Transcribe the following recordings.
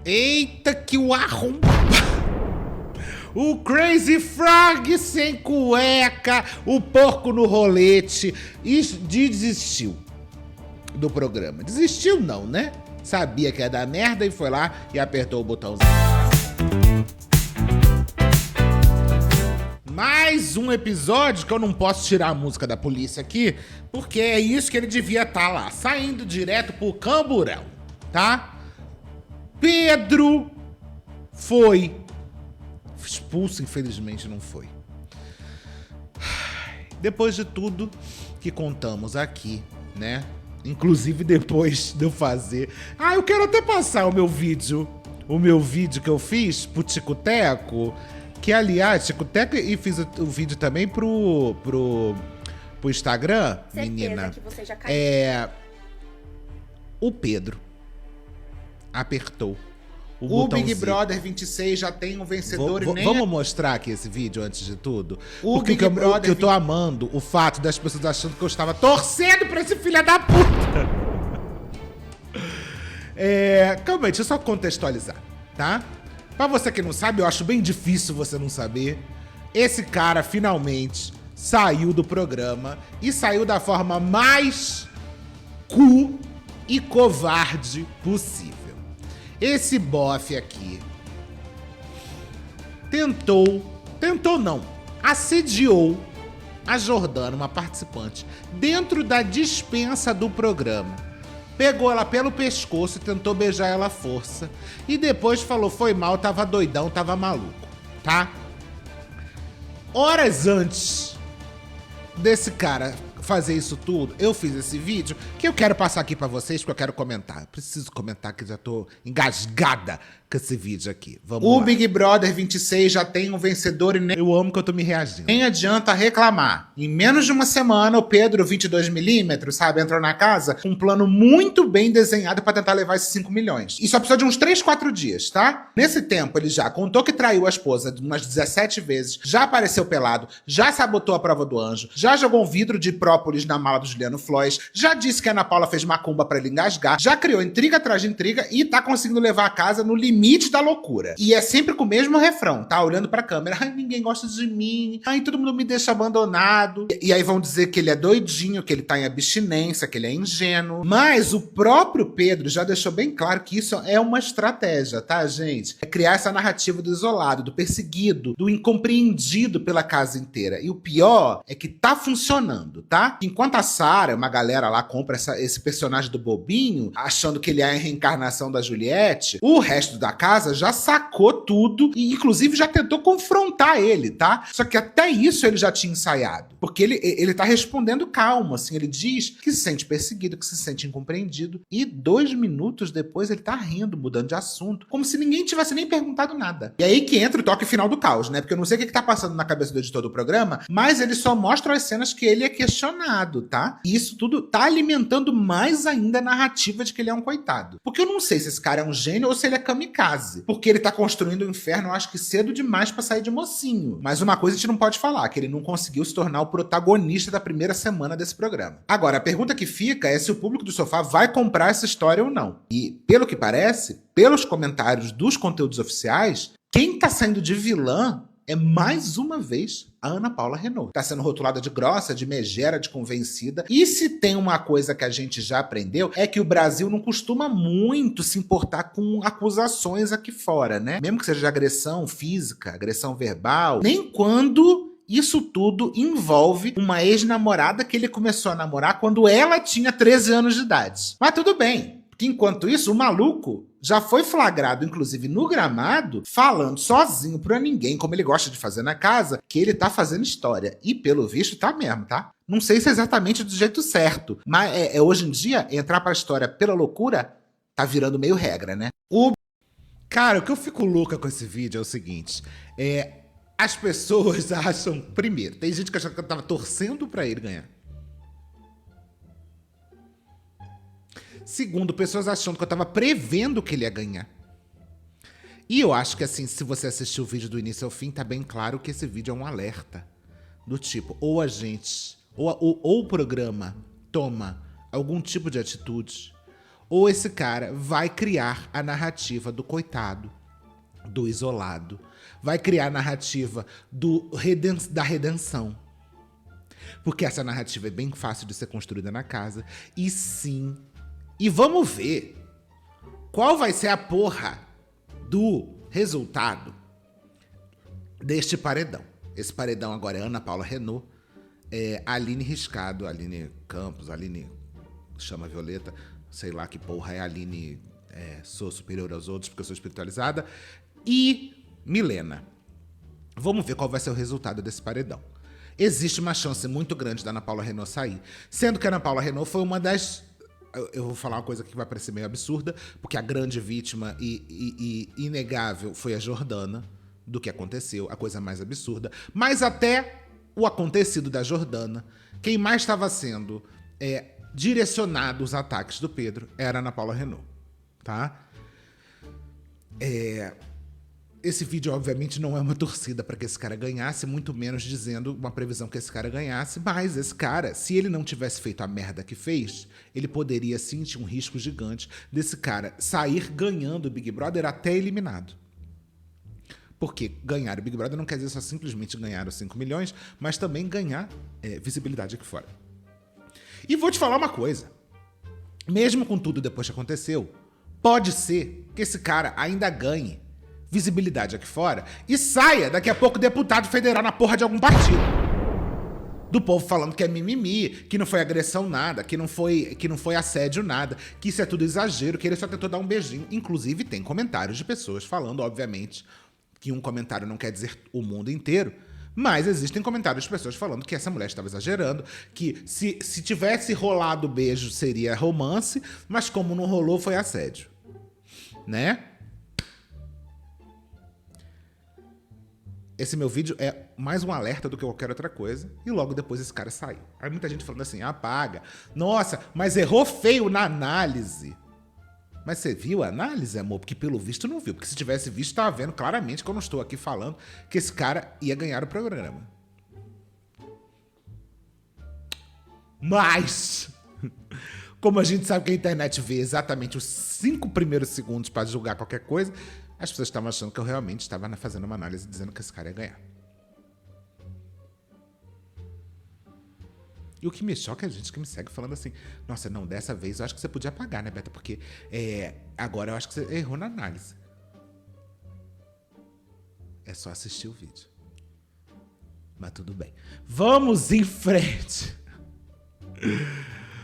Eita, que o O Crazy Frog sem cueca, o porco no rolete, e desistiu do programa. Desistiu não, né? Sabia que ia dar merda e foi lá e apertou o botãozinho. Mais um episódio que eu não posso tirar a música da polícia aqui, porque é isso que ele devia estar lá, saindo direto pro camburão, tá? Pedro foi expulso, infelizmente não foi. Depois de tudo que contamos aqui, né? Inclusive depois de eu fazer... eu quero até passar o meu vídeo que eu fiz pro Tico-Teco, que aliás, Tico-Teco, e fiz o vídeo também pro Instagram, certeza, menina. Que você já caiu. O Pedro apertou o Big Brother 26 já tem um vencedor e nem... Vamos mostrar aqui esse vídeo antes de tudo? Porque eu tô amando o fato das pessoas achando que eu estava torcendo pra esse filho da puta. Calma aí, deixa eu só contextualizar, tá? Pra você que não sabe, eu acho bem difícil você não saber. Esse cara finalmente saiu do programa e saiu da forma mais cu e covarde possível. Esse bofe aqui assediou a Jordana, uma participante, dentro da despensa do programa. Pegou ela pelo pescoço e tentou beijar ela à força. E depois falou, foi mal, tava doidão, tava maluco, tá? Horas antes desse cara fazer isso tudo, eu fiz esse vídeo que eu quero passar aqui pra vocês, porque eu quero comentar. Preciso comentar que já tô engasgada com esse vídeo aqui. Vamos lá. O Big Brother 26 já tem um vencedor e nem... Eu amo que eu tô me reagindo. Nem adianta reclamar. Em menos de uma semana, o Pedro, 22mm, sabe, entrou na casa com um plano muito bem desenhado pra tentar levar esses 5 milhões. E só precisa de uns 3, 4 dias, tá? Nesse tempo, ele já contou que traiu a esposa umas 17 vezes, já apareceu pelado, já sabotou a prova do anjo, já jogou um vidro de própolis na mala do Juliano Flois, já disse que a Ana Paula fez macumba pra ele engasgar, já criou intriga atrás de intriga e tá conseguindo levar a casa no limite da loucura. E é sempre com o mesmo refrão, tá? Olhando pra câmera. Ai, ninguém gosta de mim. Ai, todo mundo me deixa abandonado. E aí vão dizer que ele é doidinho, que ele tá em abstinência, que ele é ingênuo. Mas o próprio Pedro já deixou bem claro que isso é uma estratégia, tá, gente? É criar essa narrativa do isolado, do perseguido, do incompreendido pela casa inteira. E o pior é que tá funcionando, tá? Enquanto a Sarah, uma galera lá, compra esse personagem do bobinho, achando que ele é a reencarnação da Juliette, o resto da casa já sacou tudo e inclusive já tentou confrontar ele, tá? Só que até isso ele já tinha ensaiado. Porque ele tá respondendo calmo, assim, ele diz que se sente perseguido, que se sente incompreendido e 2 minutos depois ele tá rindo, mudando de assunto, como se ninguém tivesse nem perguntado nada. E aí que entra o toque final do caos, né? Porque eu não sei o que tá passando na cabeça do editor do programa, mas ele só mostra as cenas que ele é questionado, tá? E isso tudo tá alimentando mais ainda a narrativa de que ele é um coitado. Porque eu não sei se esse cara é um gênio ou se ele é kamikaze. Porque ele tá construindo o inferno, eu acho que cedo demais pra sair de mocinho. Mas uma coisa a gente não pode falar, que ele não conseguiu se tornar o protagonista da primeira semana desse programa. Agora, a pergunta que fica é se o público do sofá vai comprar essa história ou não. E, pelo que parece, pelos comentários dos conteúdos oficiais, quem tá saindo de vilã é mais uma vez a Ana Paula Renault. Tá sendo rotulada de grossa, de megera, de convencida. E se tem uma coisa que a gente já aprendeu, é que o Brasil não costuma muito se importar com acusações aqui fora, né? Mesmo que seja de agressão física, agressão verbal, nem quando isso tudo envolve uma ex-namorada que ele começou a namorar quando ela tinha 13 anos de idade. Mas tudo bem, porque enquanto isso, o maluco já foi flagrado, inclusive no gramado, falando sozinho pra ninguém, como ele gosta de fazer na casa, que ele tá fazendo história. E pelo visto tá mesmo, tá? Não sei se é exatamente do jeito certo, mas hoje em dia, entrar pra história pela loucura tá virando meio regra, né? Cara, o que eu fico louca com esse vídeo é o seguinte, as pessoas acham, primeiro, tem gente que achava que eu tava torcendo pra ele ganhar. Segundo, pessoas achando que eu tava prevendo que ele ia ganhar. E eu acho que assim, se você assistiu o vídeo do início ao fim, tá bem claro que esse vídeo é um alerta. Do tipo, ou a gente, ou o programa toma algum tipo de atitude, ou esse cara vai criar a narrativa do coitado, do isolado, vai criar a narrativa da redenção. Porque essa narrativa é bem fácil de ser construída na casa. E sim, e vamos ver qual vai ser a porra do resultado deste paredão. Esse paredão agora é Ana Paula Renault, Aline Riscado, Aline Campos, Aline chama Violeta, sei lá que porra é Aline, sou superior aos outros porque eu sou espiritualizada, e Milena. Vamos ver qual vai ser o resultado desse paredão. Existe uma chance muito grande da Ana Paula Renault sair, sendo que a Ana Paula Renault foi uma das... Eu vou falar uma coisa que vai parecer meio absurda, porque a grande vítima e inegável foi a Jordana, do que aconteceu, a coisa mais absurda. Mas até o acontecido da Jordana, quem mais estava sendo direcionado os ataques do Pedro era a Ana Paula Renault, tá? Esse vídeo, obviamente, não é uma torcida para que esse cara ganhasse, muito menos dizendo uma previsão que esse cara ganhasse, mas esse cara, se ele não tivesse feito a merda que fez, ele poderia sentir um risco gigante desse cara sair ganhando o Big Brother até eliminado. Porque ganhar o Big Brother não quer dizer só simplesmente ganhar os 5 milhões, mas também ganhar visibilidade aqui fora. E vou te falar uma coisa. Mesmo com tudo depois que aconteceu, pode ser que esse cara ainda ganhe visibilidade aqui fora e saia daqui a pouco deputado federal na porra de algum partido. Do povo falando que é mimimi, que não foi agressão nada, que não foi assédio nada, que isso é tudo exagero, que ele só tentou dar um beijinho. Inclusive tem comentários de pessoas falando, obviamente, que um comentário não quer dizer o mundo inteiro, mas existem comentários de pessoas falando que essa mulher estava exagerando, que se tivesse rolado o beijo seria romance, mas como não rolou foi assédio, né? Esse meu vídeo é mais um alerta do que qualquer outra coisa. E logo depois esse cara saiu. Aí muita gente falando assim, apaga. Nossa, mas errou feio na análise. Mas você viu a análise, amor? Porque pelo visto não viu. Porque se tivesse visto, tava vendo claramente que eu não estou aqui falando que esse cara ia ganhar o programa. Mas, como a gente sabe que a internet vê exatamente os 5 primeiros segundos para julgar qualquer coisa, as pessoas estavam achando que eu realmente estava fazendo uma análise dizendo que esse cara ia ganhar. E o que me choca é a gente que me segue falando assim, nossa, não, dessa vez eu acho que você podia apagar, né, Beta? Porque agora eu acho que você errou na análise. É só assistir o vídeo. Mas tudo bem. Vamos em frente.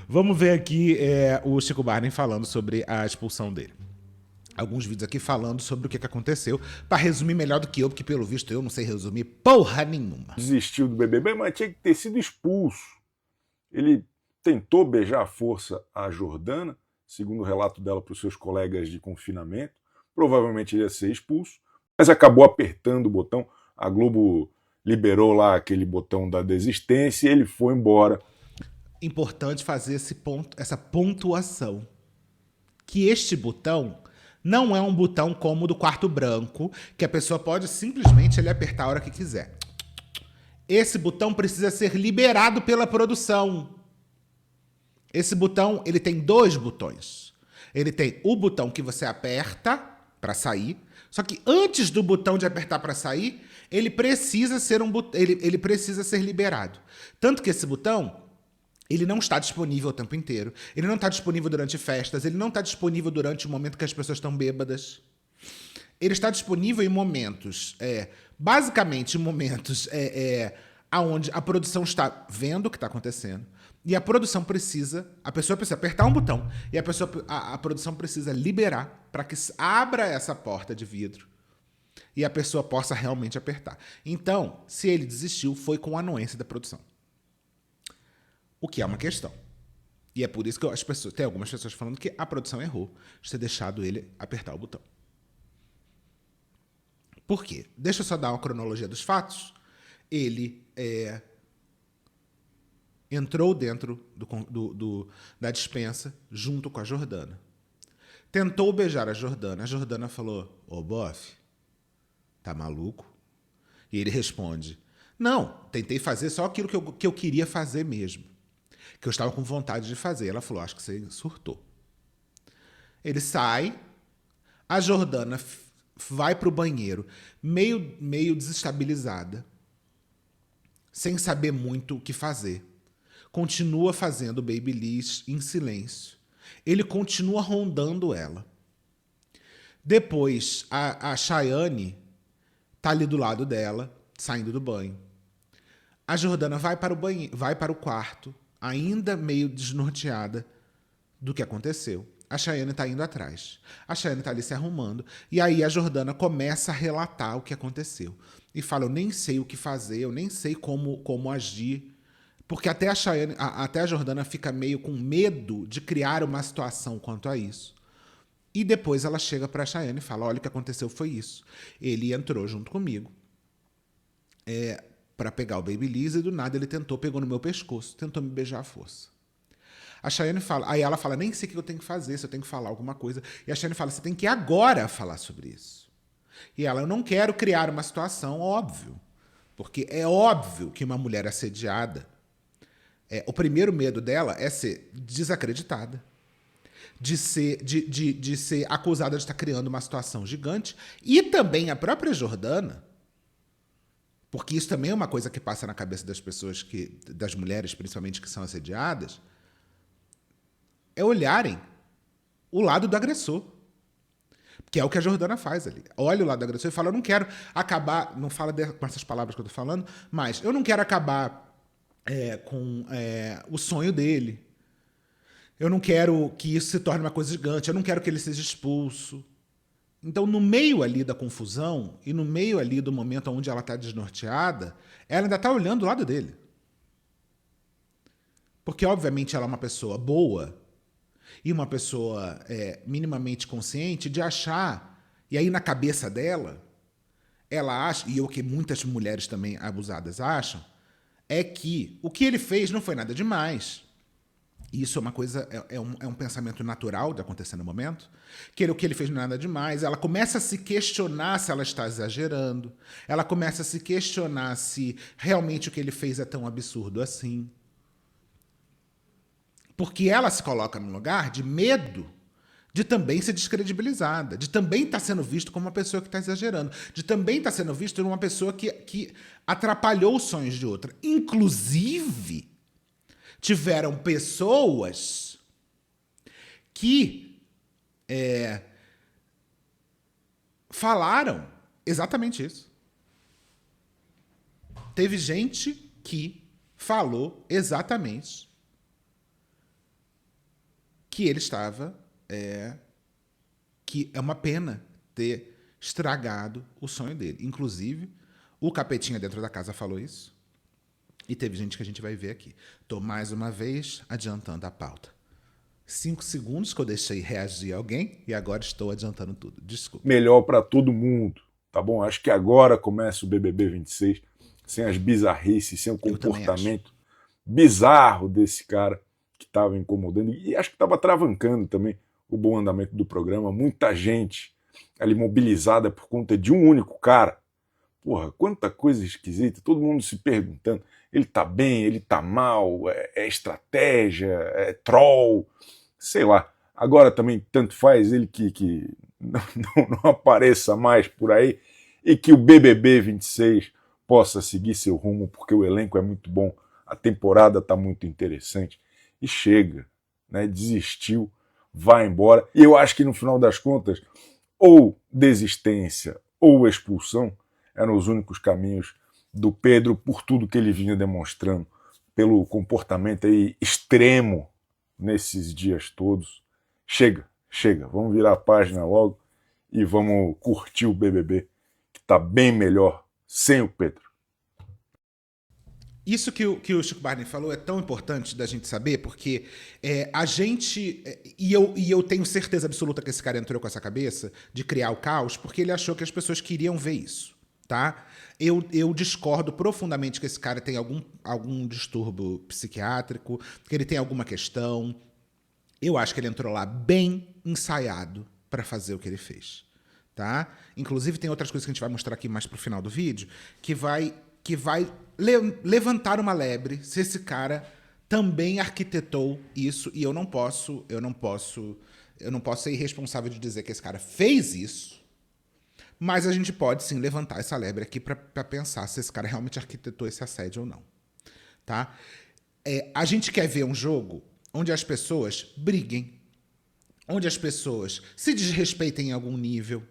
Vamos ver aqui o Chico Barney falando sobre a expulsão dele. Alguns vídeos aqui falando sobre o que aconteceu, para resumir melhor do que eu, porque pelo visto eu não sei resumir porra nenhuma. Desistiu do BBB, mas tinha que ter sido expulso. Ele tentou beijar à força a Jordana, segundo o relato dela para os seus colegas de confinamento. Provavelmente ele ia ser expulso, mas acabou apertando o botão. A Globo liberou lá aquele botão da desistência e ele foi embora. Importante fazer essa pontuação. Que este botão não é um botão como o do quarto branco, que a pessoa pode simplesmente apertar a hora que quiser. Esse botão precisa ser liberado pela produção. Esse botão, ele tem 2 botões. Ele tem o botão que você aperta para sair, só que antes do botão de apertar para sair, ele precisa ser ele precisa ser liberado. Tanto que esse botão, ele não está disponível o tempo inteiro. Ele não está disponível durante festas. Ele não está disponível durante o momento que as pessoas estão bêbadas. Ele está disponível em momentos, basicamente em momentos onde a produção está vendo o que está acontecendo. E a pessoa precisa apertar um botão. E a produção precisa liberar para que abra essa porta de vidro e a pessoa possa realmente apertar. Então, se ele desistiu, foi com a anuência da produção. O que é uma questão. E é por isso que tem algumas pessoas falando que a produção errou de ter deixado ele apertar o botão. Por quê? Deixa eu só dar uma cronologia dos fatos. Ele entrou dentro da despensa junto com a Jordana. Tentou beijar a Jordana. A Jordana falou, ô bofe, tá maluco? E ele responde, não, tentei fazer só aquilo que eu queria fazer mesmo. Que eu estava com vontade de fazer. Ela falou, acho que você surtou. Ele sai, a Jordana vai pro banheiro, meio desestabilizada, sem saber muito o que fazer. Continua fazendo o Babyliss em silêncio. Ele continua rondando ela. Depois, a Chayane tá ali do lado dela, saindo do banho. A Jordana vai para o banheiro, vai para o quarto, ainda meio desnorteada do que aconteceu. A Chayane tá indo atrás. A Chayane tá ali se arrumando. E aí a Jordana começa a relatar o que aconteceu. E fala, eu nem sei o que fazer, eu nem sei como agir. Porque até a Jordana fica meio com medo de criar uma situação quanto a isso. E depois ela chega pra Chayane e fala, olha, o que aconteceu foi isso. Ele entrou junto comigo pra pegar o Babyliss e do nada ele pegou no meu pescoço, tentou me beijar à força. A Chayane fala, aí ela fala, nem sei o que eu tenho que fazer, se eu tenho que falar alguma coisa. E a Chayane fala, você tem que agora falar sobre isso. E ela, eu não quero criar uma situação, óbvio. Porque é óbvio que uma mulher assediada, o primeiro medo dela é ser desacreditada. De ser acusada de estar criando uma situação gigante. E também a própria Jordana, porque isso também é uma coisa que passa na cabeça das pessoas, das mulheres, principalmente, que são assediadas, é olharem o lado do agressor. Que é o que a Jordana faz ali. Olha o lado do agressor e fala, eu não quero acabar, não fala com essas palavras que eu tô falando, mas eu não quero acabar com o sonho dele. Eu não quero que isso se torne uma coisa gigante, eu não quero que ele seja expulso. Então, no meio ali da confusão e no meio ali do momento onde ela está desnorteada, ela ainda está olhando o lado dele. Porque, obviamente, ela é uma pessoa boa e uma pessoa minimamente consciente de achar, e aí na cabeça dela, ela acha, e o que muitas mulheres também abusadas acham, é que o que ele fez não foi nada demais. Isso é uma coisa, é um pensamento natural de acontecer no momento, que o que ele fez não é nada demais. Ela começa a se questionar se ela está exagerando, ela começa a se questionar se realmente o que ele fez é tão absurdo assim. Porque ela se coloca num lugar de medo de também ser descredibilizada, de também estar sendo visto como uma pessoa que está exagerando, de também estar sendo visto como uma pessoa que atrapalhou os sonhos de outra. Inclusive, tiveram pessoas que falaram exatamente isso. Teve gente que falou exatamente que ele estava... que é uma pena ter estragado o sonho dele. Inclusive, o Capetinha dentro da casa falou isso. E teve gente que a gente vai ver aqui. Estou mais uma vez adiantando a pauta. 5 segundos que eu deixei reagir alguém e agora estou adiantando tudo. Desculpa. Melhor para todo mundo, tá bom? Acho que agora começa o BBB 26, sem as bizarrices, sem o comportamento bizarro desse cara que estava incomodando e acho que estava travancando também o bom andamento do programa. Muita gente ali mobilizada por conta de um único cara. Porra, quanta coisa esquisita, todo mundo se perguntando, ele tá bem, ele tá mal, é estratégia, é troll, sei lá. Agora também tanto faz ele que não apareça mais por aí e que o BBB 26 possa seguir seu rumo, porque o elenco é muito bom, a temporada tá muito interessante e chega, né? Desistiu, vai embora. E eu acho que no final das contas, ou desistência ou expulsão eram os únicos caminhos do Pedro por tudo que ele vinha demonstrando, pelo comportamento aí extremo nesses dias todos. Chega, vamos virar a página logo e vamos curtir o BBB, que tá bem melhor sem o Pedro. Isso que o Chico Barney falou é tão importante da gente saber, porque a gente... E eu tenho certeza absoluta que esse cara entrou com essa cabeça de criar o caos, porque ele achou que as pessoas queriam ver isso, tá? Eu discordo profundamente que esse cara tem algum distúrbio psiquiátrico, que ele tem alguma questão. Eu acho que ele entrou lá bem ensaiado para fazer o que ele fez, tá? Inclusive tem outras coisas que a gente vai mostrar aqui mais pro final do vídeo, que vai levantar uma lebre se esse cara também arquitetou isso, e eu não posso eu não posso ser irresponsável de dizer que esse cara fez isso, mas a gente pode sim levantar essa lebre aqui para pensar se esse cara realmente arquitetou esse assédio ou não. Tá? A gente quer ver um jogo onde as pessoas briguem, onde as pessoas se desrespeitem em algum nível,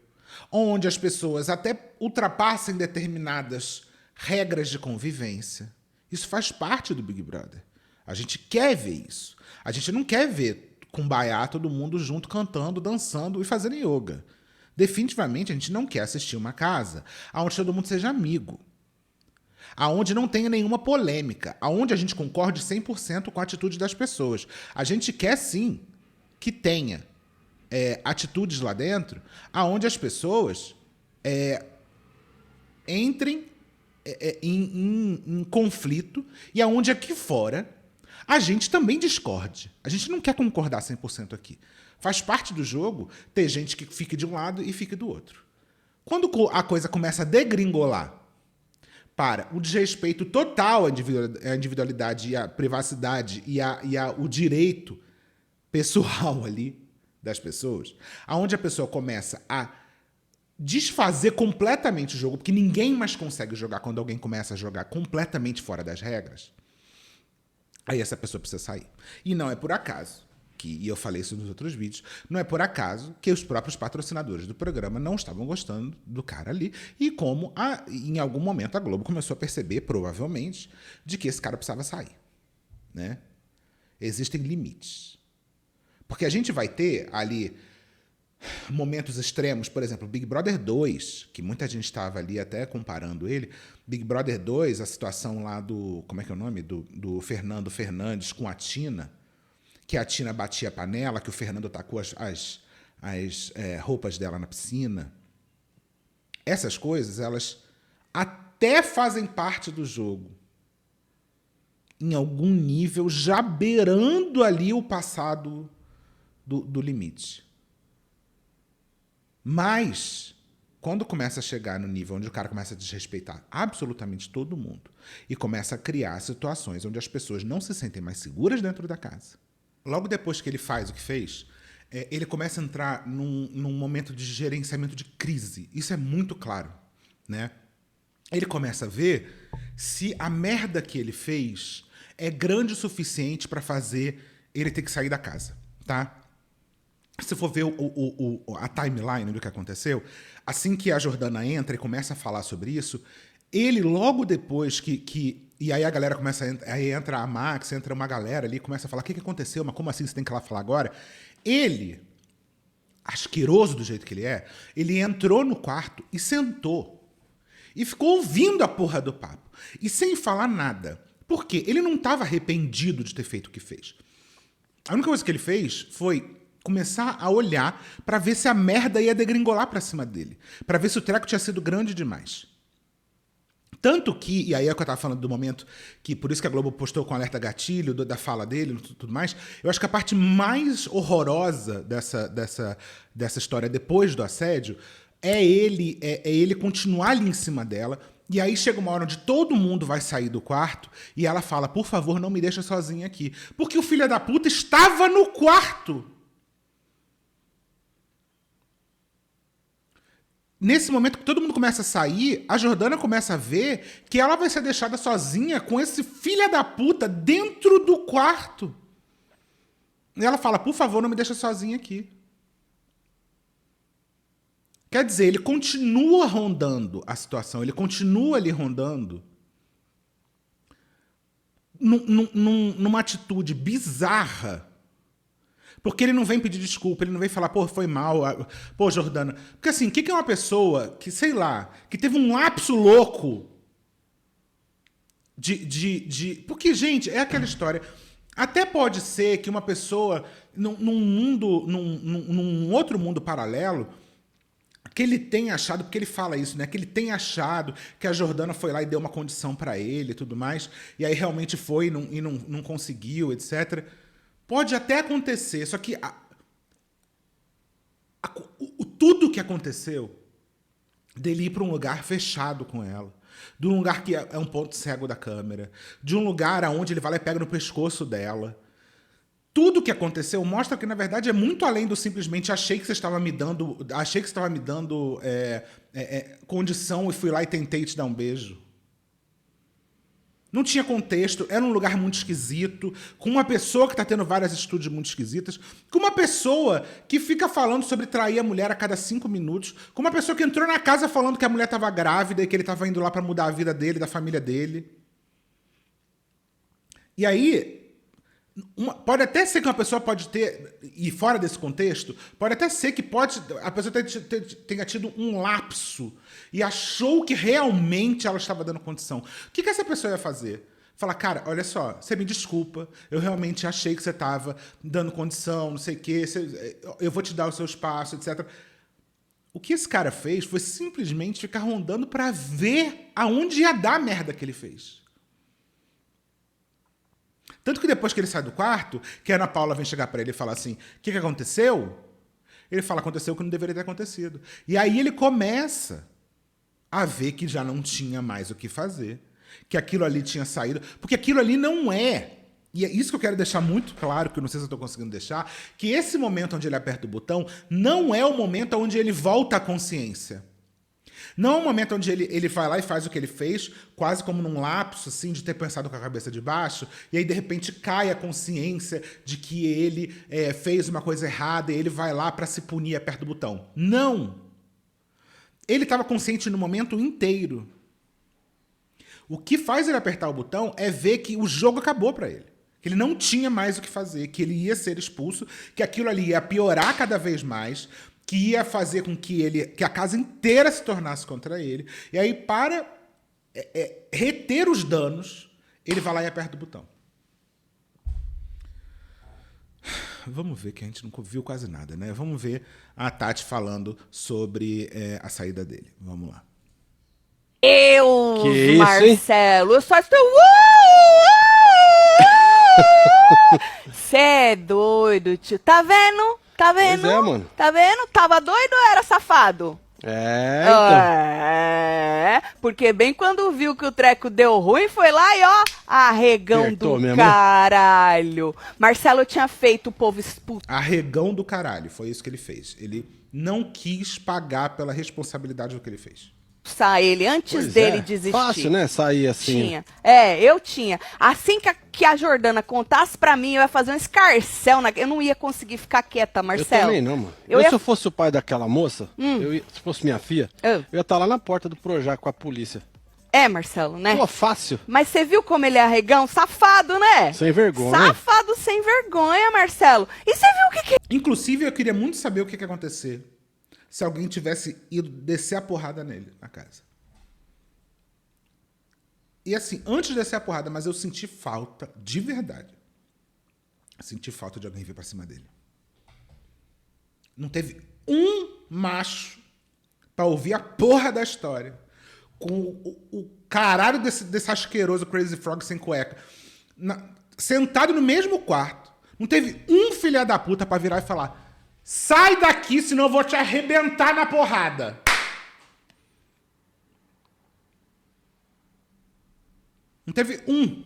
onde as pessoas até ultrapassem determinadas regras de convivência. Isso faz parte do Big Brother. A gente quer ver isso. A gente não quer ver kumbaya, todo mundo junto, cantando, dançando e fazendo yoga. Definitivamente, a gente não quer assistir uma casa onde todo mundo seja amigo. Aonde não tenha nenhuma polêmica. Aonde a gente concorde 100% com a atitude das pessoas. A gente quer, sim, que tenha atitudes lá dentro aonde as pessoas entrem em conflito e aonde aqui fora a gente também discorde. A gente não quer concordar 100% aqui. Faz parte do jogo ter gente que fique de um lado e fique do outro. Quando a coisa começa a degringolar para o desrespeito total à individualidade e à privacidade e o direito pessoal ali das pessoas, aonde a pessoa começa a desfazer completamente o jogo, porque ninguém mais consegue jogar quando alguém começa a jogar completamente fora das regras, aí essa pessoa precisa sair. E não é por acaso, e eu falei isso nos outros vídeos, não é por acaso que os próprios patrocinadores do programa não estavam gostando do cara ali, e como em algum momento a Globo começou a perceber, provavelmente, de que esse cara precisava sair. Né? Existem limites. Porque a gente vai ter ali momentos extremos, por exemplo, Big Brother 2, que muita gente estava ali até comparando ele. Big Brother 2, a situação lá do... Como é que é o nome? Do Fernando Fernandes com a Tina, que a Tina batia a panela, que o Fernando tacou as roupas dela na piscina. Essas coisas, elas até fazem parte do jogo. Em algum nível, já beirando ali o passado do limite. Mas, quando começa a chegar no nível onde o cara começa a desrespeitar absolutamente todo mundo e começa a criar situações onde as pessoas não se sentem mais seguras dentro da casa, logo depois que ele faz o que fez, ele começa a entrar num momento de gerenciamento de crise. Isso é muito claro, né? Ele começa a ver se a merda que ele fez é grande o suficiente para fazer ele ter que sair da casa, tá? Se for ver a timeline do que aconteceu, assim que a Jordana entra e começa a falar sobre isso, ele logo depois e aí a galera começa aí entra a Max, entra uma galera ali, começa a falar, o que aconteceu? Mas como assim você tem que ir lá falar agora? Ele, asqueroso do jeito que ele entrou no quarto e sentou. E ficou ouvindo a porra do papo. E sem falar nada. Por quê? Ele não estava arrependido de ter feito o que fez. A única coisa que ele fez foi começar a olhar para ver se a merda ia degringolar para cima dele. Para ver se o treco tinha sido grande demais. Tanto que, e aí é o que eu tava falando do momento, que por isso que a Globo postou com alerta gatilho da fala dele e tudo mais, eu acho que a parte mais horrorosa dessa história depois do assédio é ele continuar ali em cima dela, e aí chega uma hora onde todo mundo vai sair do quarto e ela fala, por favor, não me deixa sozinha aqui. Porque o filho da puta estava no quarto. Nesse momento que todo mundo começa a sair, a Jordana começa a ver que ela vai ser deixada sozinha com esse filho da puta dentro do quarto. E ela fala, por favor, não me deixa sozinha aqui. Quer dizer, ele continua rondando a situação, ele continua ali rondando numa atitude bizarra. Porque ele não vem pedir desculpa, ele não vem falar, pô, foi mal, pô, Jordana. Porque assim, o que é uma pessoa que, sei lá, que teve um lapso louco Porque, gente, é aquela história. Até pode ser que uma pessoa, num outro mundo paralelo, que ele tenha achado, porque ele fala isso, né? Que ele tenha achado que a Jordana foi lá e deu uma condição pra ele e tudo mais, e aí realmente foi e não conseguiu, etc. Pode até acontecer, só que tudo que aconteceu dele ir para um lugar fechado com ela, de um lugar que é um ponto cego da câmera, de um lugar onde ele vai lá e pega no pescoço dela, Tudo que aconteceu mostra que, na verdade, é muito além do simplesmente achei que você estava me dando condição e fui lá e tentei te dar um beijo. Não tinha contexto, era um lugar muito esquisito, com uma pessoa que está tendo várias atitudes muito esquisitas, com uma pessoa que fica falando sobre trair a mulher a cada 5 minutos, com uma pessoa que entrou na casa falando que a mulher estava grávida e que ele estava indo lá para mudar a vida dele, da família dele. E aí, pode até ser que uma pessoa pode ter, e fora desse contexto, pode até ser que a pessoa tenha tido um lapso e achou que realmente ela estava dando condição. O que essa pessoa ia fazer? Falar, cara, olha só, você me desculpa, eu realmente achei que você estava dando condição, não sei o quê, eu vou te dar o seu espaço, etc. O que esse cara fez foi simplesmente ficar rondando para ver aonde ia dar a merda que ele fez. Tanto que depois que ele sai do quarto, que a Ana Paula vem chegar pra ele e falar assim, o que aconteceu? Ele fala, aconteceu o que não deveria ter acontecido. E aí ele começa a ver que já não tinha mais o que fazer, que aquilo ali tinha saído, porque aquilo ali não é, e é isso que eu quero deixar muito claro, que eu não sei se eu estou conseguindo deixar, que esse momento onde ele aperta o botão não é o momento onde ele volta à consciência. Não é um momento onde ele vai lá e faz o que ele fez, quase como num lapso, assim, de ter pensado com a cabeça de baixo, e aí, de repente, cai a consciência de que ele fez uma coisa errada e ele vai lá para se punir e aperta o botão. Não! Ele estava consciente no momento inteiro. O que faz ele apertar o botão é ver que o jogo acabou para ele. Que ele não tinha mais o que fazer, que ele ia ser expulso, que aquilo ali ia piorar cada vez mais, que ia fazer com que a casa inteira se tornasse contra ele. E aí, para reter os danos, ele vai lá e aperta o botão. Vamos ver, que a gente não viu quase nada, né? Vamos ver a Tati falando sobre a saída dele. Vamos lá. Que Marcelo, eu só estou... Cê é doido, tio. Tá vendo? Tá vendo? Pois é, mano. Tá vendo? Tava doido ou era safado? Então. Porque bem quando viu que o treco deu ruim, foi lá e ó, arregão Apertou do mesmo, né? caralho. Marcelo tinha feito o povo expulso. Arregão do caralho, foi isso que ele fez. Ele não quis pagar pela responsabilidade do que ele fez. Ele antes Pois dele é. desistir. Fácil, né? Sair assim. Tinha. Eu tinha. Assim que a Jordana contasse pra mim, eu ia fazer um escarcel. Eu não ia conseguir ficar quieta, Marcelo. Eu também não, mano. Eu ia... Se eu fosse o pai daquela moça, se fosse minha filha, eu ia estar lá na porta do Projac com a polícia. Marcelo, né? Pô, fácil. Mas você viu como ele é arregão? Safado, né? Sem vergonha. Safado sem vergonha, Marcelo. E você viu o que... Inclusive, eu queria muito saber o que ia acontecer se alguém tivesse ido descer a porrada nele na casa. E assim, antes de descer a porrada, mas eu senti falta, de verdade. Senti falta de alguém vir pra cima dele. Não teve um macho pra ouvir a porra da história. Com o caralho desse asqueroso Crazy Frog sem cueca. Sentado no mesmo quarto. Não teve um filho da puta pra virar e falar: sai daqui, senão eu vou te arrebentar na porrada. Não teve um.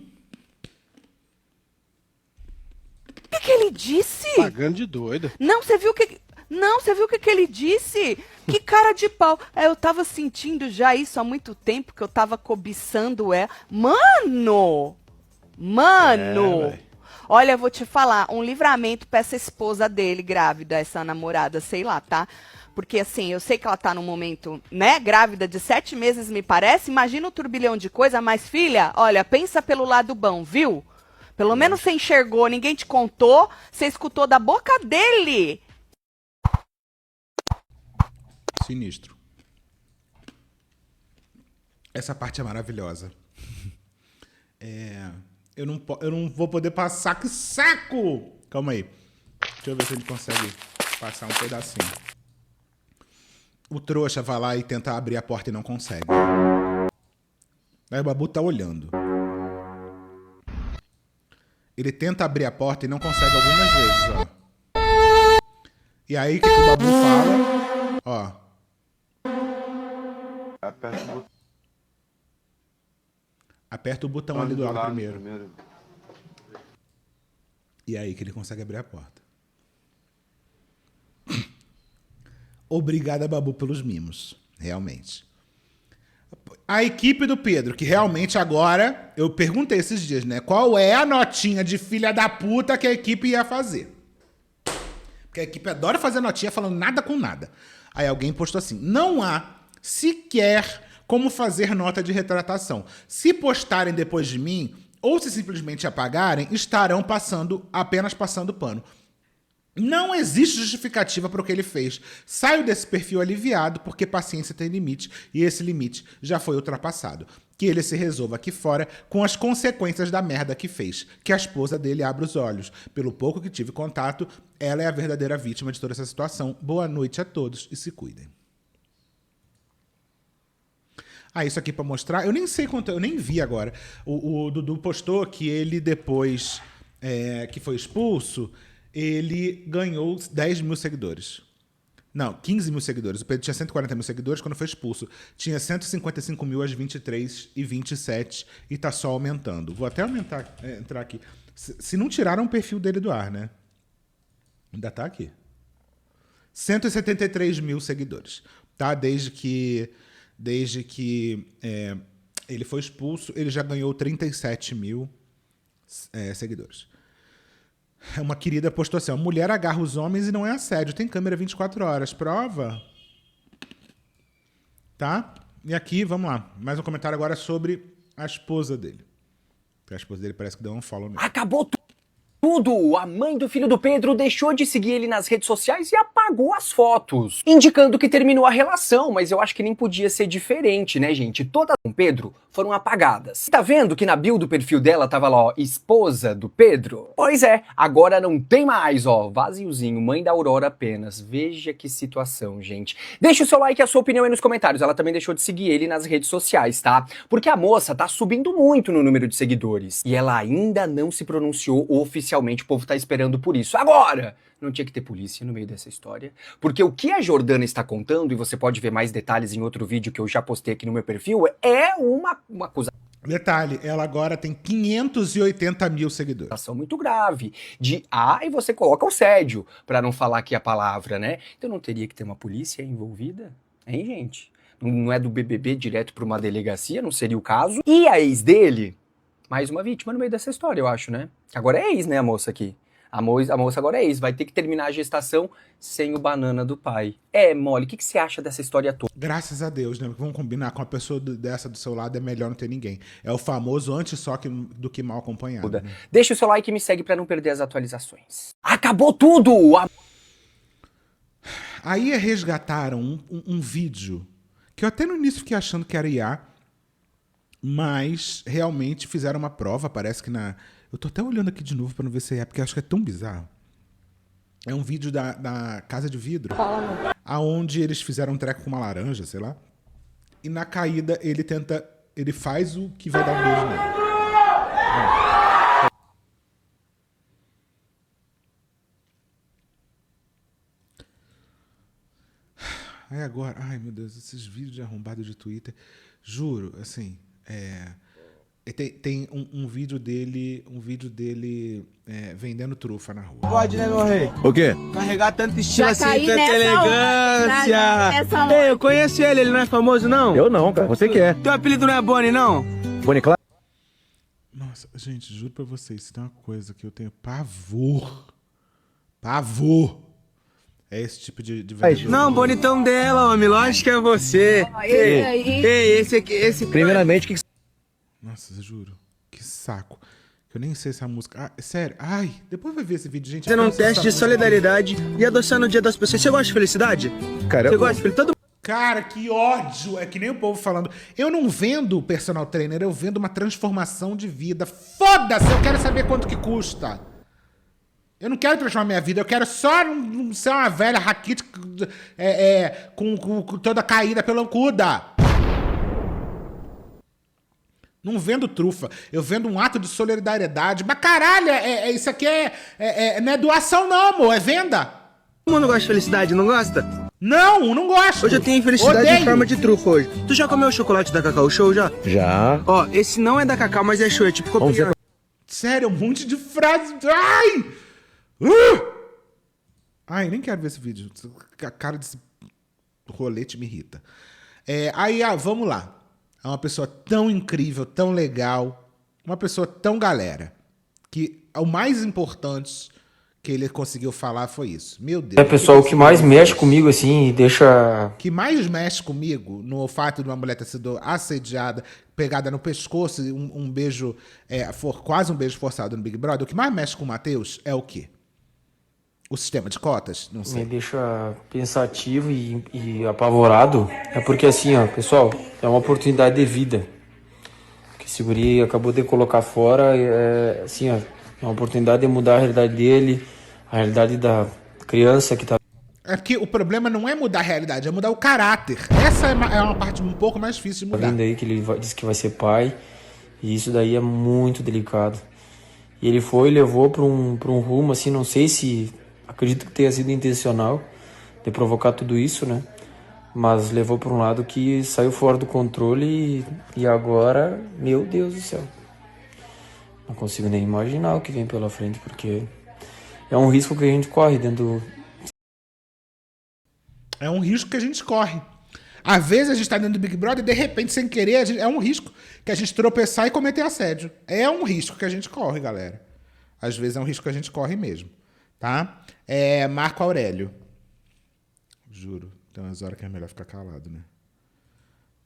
O que ele disse? Pagando de doido. Não, você viu o que... Não, você viu o que ele disse? Que cara de pau. Eu tava sentindo já isso há muito tempo, que eu tava cobiçando ela. Mano! Olha, eu vou te falar, um livramento pra essa esposa dele, grávida, essa namorada, sei lá, tá? Porque assim, eu sei que ela tá num momento, né, grávida de 7 meses, me parece. Imagina o turbilhão de coisa, mas filha, olha, pensa pelo lado bom, viu? Pelo menos você enxergou, ninguém te contou, você escutou da boca dele. Sinistro. Essa parte é maravilhosa. Eu não vou poder passar. Que saco! Calma aí. Deixa eu ver se a gente consegue passar um pedacinho. O trouxa vai lá e tenta abrir a porta e não consegue. Aí o Babu tá olhando. Ele tenta abrir a porta e não consegue algumas vezes, ó. E aí, o que o Babu fala? Ó. Aperta o botão ali do lado primeiro. E é aí que ele consegue abrir a porta. Obrigada, Babu, pelos mimos. Realmente. A equipe do Pedro, que realmente agora... Eu perguntei esses dias, né? Qual é a notinha de filha da puta que a equipe ia fazer? Porque a equipe adora fazer notinha falando nada com nada. Aí alguém postou assim, não há sequer como fazer nota de retratação. Se postarem depois de mim, ou se simplesmente apagarem, estarão apenas passando pano. Não existe justificativa para o que ele fez. Saio desse perfil aliviado porque paciência tem limite e esse limite já foi ultrapassado. Que ele se resolva aqui fora com as consequências da merda que fez. Que a esposa dele abra os olhos. Pelo pouco que tive contato, ela é a verdadeira vítima de toda essa situação. Boa noite a todos e se cuidem. Isso aqui para mostrar. Eu nem sei quanto, eu nem vi agora. O Dudu postou que ele depois que foi expulso, ele ganhou 10 mil seguidores. Não, 15 mil seguidores. O Pedro tinha 140 mil seguidores quando foi expulso. Tinha 155 mil às 23h27 e tá só aumentando. Vou até entrar aqui. Se não tiraram o perfil dele do ar, né? Ainda tá aqui. 173 mil seguidores. Tá? Desde que ele foi expulso, ele já ganhou 37 mil seguidores. Uma querida postou assim, mulher agarra os homens e não é assédio, tem câmera 24 horas, prova? Tá? E aqui, vamos lá, mais um comentário agora sobre a esposa dele. Porque a esposa dele parece que deu um follow nele. Acabou tudo! A mãe do filho do Pedro deixou de seguir ele nas redes sociais e apagou as fotos, indicando que terminou a relação, mas eu acho que nem podia ser diferente, né, gente? Todas com Pedro foram apagadas. Tá vendo que na bio do perfil dela tava lá, ó, esposa do Pedro? Pois é, agora não tem mais, ó, vaziozinho, mãe da Aurora apenas. Veja que situação, gente. Deixa o seu like e a sua opinião aí nos comentários. Ela também deixou de seguir ele nas redes sociais, tá? Porque a moça tá subindo muito no número de seguidores. E ela ainda não se pronunciou oficialmente. O povo tá esperando por isso. Agora, não tinha que ter polícia no meio dessa história, porque o que a Jordana está contando, e você pode ver mais detalhes em outro vídeo que eu já postei aqui no meu perfil, é uma coisa... Detalhe, ela agora tem 580 mil seguidores. Ação muito grave, e você coloca o assédio, pra não falar aqui a palavra, né? Então não teria que ter uma polícia envolvida? Hein, gente? Não é do BBB direto pra uma delegacia, não seria o caso? E a ex dele... Mais uma vítima no meio dessa história, eu acho, né? Agora é ex, né, a moça aqui. A moça agora é ex, vai ter que terminar a gestação sem o banana do pai. Molly, o que você acha dessa história toda? Graças a Deus, né? Vamos combinar, com uma pessoa dessa do seu lado é melhor não ter ninguém. É o famoso antes só do que mal acompanhado. Né? Deixa o seu like e me segue pra não perder as atualizações. Acabou tudo! Aí resgataram um vídeo que eu até no início fiquei achando que era IA, mas realmente fizeram uma prova, parece que na... Eu tô até olhando aqui de novo pra não ver se é, porque acho que é tão bizarro. É um vídeo da Casa de Vidro, aonde eles fizeram um treco com uma laranja, sei lá. E na caída ele faz o que vai dar um beijo nele. Aí agora, ai meu Deus, esses vídeos de arrombado de Twitter, juro, assim... Tem um vídeo dele vendendo trufa na rua. Pode, né, meu rei? O quê? Carregar tanto estilo assim, tanta elegância. Ei, eu conheço ele não é famoso, não? Eu não, cara. Você quer? Teu apelido não é Boni, não? Boni, claro. Nossa, gente, juro pra vocês, se tem uma coisa que eu tenho pavor. Pavor. É esse tipo de vendedor. Não, bonitão dela, homem. Lógico que é você. Ei, esse aqui, esse... Primeiramente, que... Nossa, juro. Que saco. Eu nem sei essa música. sério. Ai, depois vai ver esse vídeo, gente. Fazendo um teste de solidariedade e adoçando o Dia das Pessoas. Você gosta de felicidade? Cara, você gosta de felicidade? Cara, que ódio. É que nem o povo falando. Eu não vendo personal trainer, eu vendo uma transformação de vida. Foda-se, eu quero saber quanto que custa. Eu não quero transformar minha vida, eu quero só não ser uma velha raquítica com toda caída pelancuda. Não vendo trufa, eu vendo um ato de solidariedade. Mas caralho, isso aqui não é doação não, amor, é venda. Todo mundo gosta de felicidade, não gosta? Não gosto. Hoje eu tenho felicidade em forma de trufa hoje. Tu já comeu o chocolate da Cacau Show já? Já. Ó, esse não é da Cacau, mas é show, é tipo copiante. Sério, um monte de frase. Ai! Ai, nem quero ver esse vídeo. A cara desse rolete me irrita. Vamos lá. É uma pessoa tão incrível, tão legal, uma pessoa tão galera, que o mais importante que ele conseguiu falar foi isso. Meu Deus. Pessoal, o que mais mexe comigo, assim, deixa... O que mais mexe comigo no fato de uma mulher ter sido assediada, pegada no pescoço, um beijo, quase um beijo forçado no Big Brother, o que mais mexe com o Matheus é o quê? O sistema de cotas? Não sei. Me deixa pensativo e apavorado. É porque, assim, ó, pessoal, é uma oportunidade de vida. Que esse guri acabou de colocar fora, assim, ó, é uma oportunidade de mudar a realidade dele, a realidade da criança que tá... É que o problema não é mudar a realidade, é mudar o caráter. Essa é uma parte um pouco mais difícil de mudar. Vindo aí que ele disse que vai ser pai, e isso daí é muito delicado. E ele levou para um rumo, assim, não sei se... Acredito que tenha sido intencional de provocar tudo isso, né? Mas levou para um lado que saiu fora do controle e agora, meu Deus do céu. Não consigo nem imaginar o que vem pela frente, porque é um risco que a gente corre dentro do... É um risco que a gente corre. Às vezes a gente tá dentro do Big Brother e de repente, sem querer, é um risco que a gente tropeçar e cometer assédio. É um risco que a gente corre, galera. Às vezes é um risco que a gente corre mesmo, tá? Marco Aurélio. Juro, tem umas horas que é melhor ficar calado, né?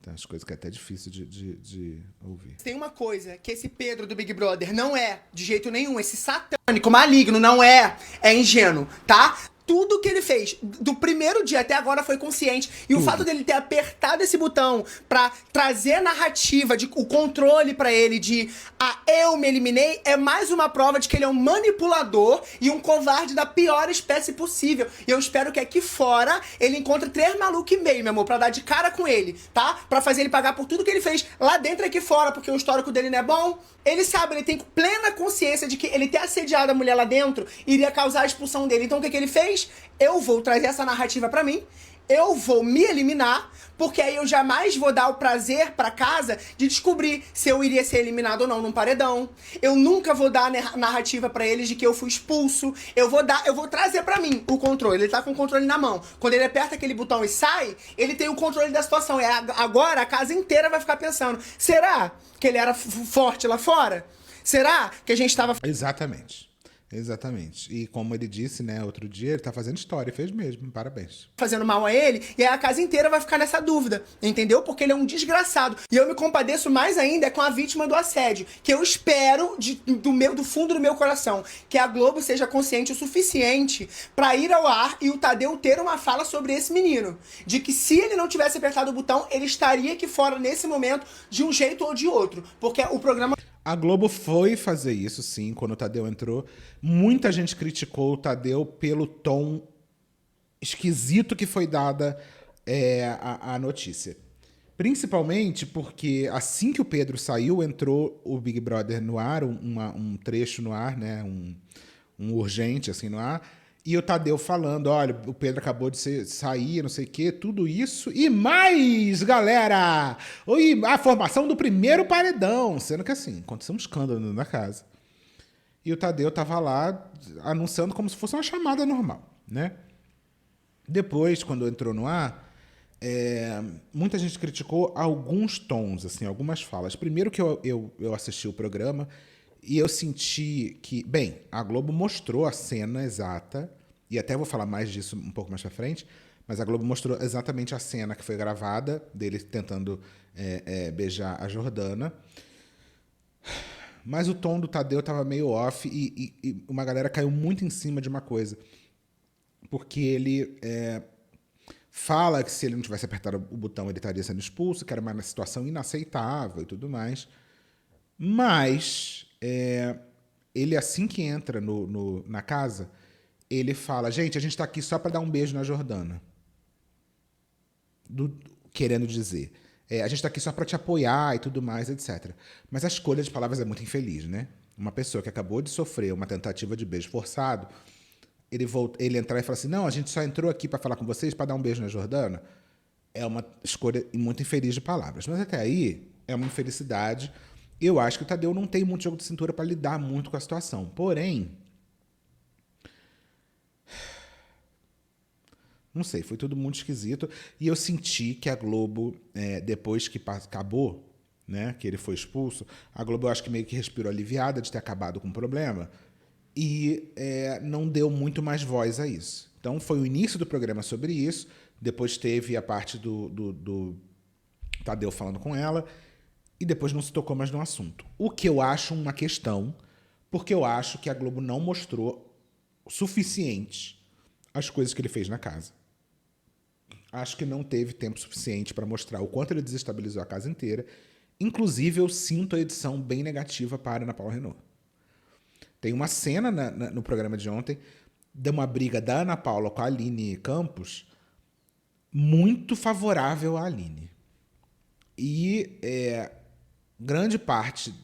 Tem umas coisas que é até difícil de ouvir. Tem uma coisa que esse Pedro do Big Brother não é de jeito nenhum. Esse satânico, maligno, não é ingênuo, tá? Tudo que ele fez, do primeiro dia até agora, foi consciente. E o fato dele ter apertado esse botão pra trazer a narrativa, o controle pra ele de eu me eliminei, é mais uma prova de que ele é um manipulador e um covarde da pior espécie possível. E eu espero que aqui fora ele encontre 3 malucos e meio, meu amor, pra dar de cara com ele, tá? Pra fazer ele pagar por tudo que ele fez lá dentro e aqui fora, porque o histórico dele não é bom. Ele sabe, ele tem plena consciência de que ele ter assediado a mulher lá dentro iria causar a expulsão dele. Então o que ele fez? Eu vou trazer essa narrativa pra mim, eu vou me eliminar, porque aí eu jamais vou dar o prazer pra casa de descobrir se eu iria ser eliminado ou não num paredão. Eu nunca vou dar a narrativa pra eles de que eu fui expulso. Eu vou trazer pra mim o controle. Ele tá com o controle na mão. Quando ele aperta aquele botão e sai, ele tem o controle da situação. Agora a casa inteira vai ficar pensando, será que ele era forte lá fora? Será que a gente tava... Exatamente. Exatamente. E como ele disse, né, outro dia, ele tá fazendo história, fez mesmo, parabéns. Fazendo mal a ele, e aí a casa inteira vai ficar nessa dúvida, entendeu? Porque ele é um desgraçado. E eu me compadeço mais ainda com a vítima do assédio, que eu espero do fundo do meu coração, que a Globo seja consciente o suficiente pra ir ao ar e o Tadeu ter uma fala sobre esse menino. De que se ele não tivesse apertado o botão, ele estaria aqui fora nesse momento de um jeito ou de outro. Porque o programa... A Globo foi fazer isso, sim, quando o Tadeu entrou. Muita gente criticou o Tadeu pelo tom esquisito que foi dada a notícia. Principalmente porque assim que o Pedro saiu, entrou o Big Brother no ar, um trecho no ar, né? Um urgente assim no ar. E o Tadeu falando, olha, o Pedro acabou de sair, não sei o quê, tudo isso. E mais, galera! A formação do primeiro paredão. Sendo que assim, aconteceu um escândalo na casa. E o Tadeu tava lá anunciando como se fosse uma chamada normal, né? Depois, quando entrou no ar, muita gente criticou alguns tons, assim, algumas falas. Primeiro que eu assisti o programa e eu senti que... Bem, a Globo mostrou a cena exata, e até vou falar mais disso um pouco mais pra frente, mas a Globo mostrou exatamente a cena que foi gravada, dele tentando beijar a Jordana. Mas o tom do Tadeu tava meio off e uma galera caiu muito em cima de uma coisa. Porque ele fala que se ele não tivesse apertado o botão ele estaria sendo expulso, que era uma situação inaceitável e tudo mais. Mas ele, assim que entra na casa, ele fala, gente, a gente tá aqui só para dar um beijo na Jordana. Querendo dizer, a gente tá aqui só para te apoiar e tudo mais, etc. Mas a escolha de palavras é muito infeliz, né? Uma pessoa que acabou de sofrer uma tentativa de beijo forçado, ele entrar e falar assim, não, a gente só entrou aqui para falar com vocês, para dar um beijo na Jordana, é uma escolha muito infeliz de palavras. Mas até aí, é uma infelicidade Eu acho que o Tadeu não tem muito jogo de cintura para lidar muito com a situação. Porém, não sei, foi tudo muito esquisito. E eu senti que a Globo, depois que acabou, né, que ele foi expulso, a Globo eu acho que meio que respirou aliviada de ter acabado com o problema e não deu muito mais voz a isso. Então foi o início do programa sobre isso, depois teve a parte do Tadeu falando com ela e depois não se tocou mais no assunto. O que eu acho uma questão, porque eu acho que a Globo não mostrou o suficiente as coisas que ele fez na casa. Acho que não teve tempo suficiente para mostrar o quanto ele desestabilizou a casa inteira. Inclusive, eu sinto a edição bem negativa para Ana Paula Renault. Tem uma cena no programa de ontem de uma briga da Ana Paula com a Aline Campos muito favorável à Aline. E grande parte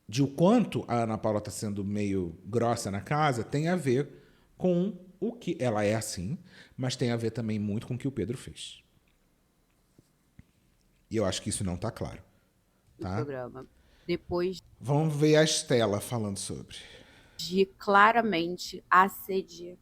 de o quanto a Ana Paula está sendo meio grossa na casa tem a ver com o que ela é assim, mas tem a ver também muito com o que o Pedro fez. E eu acho que isso não está claro. Tá? Programa. Depois vamos ver a Estela falando sobre. De claramente assediar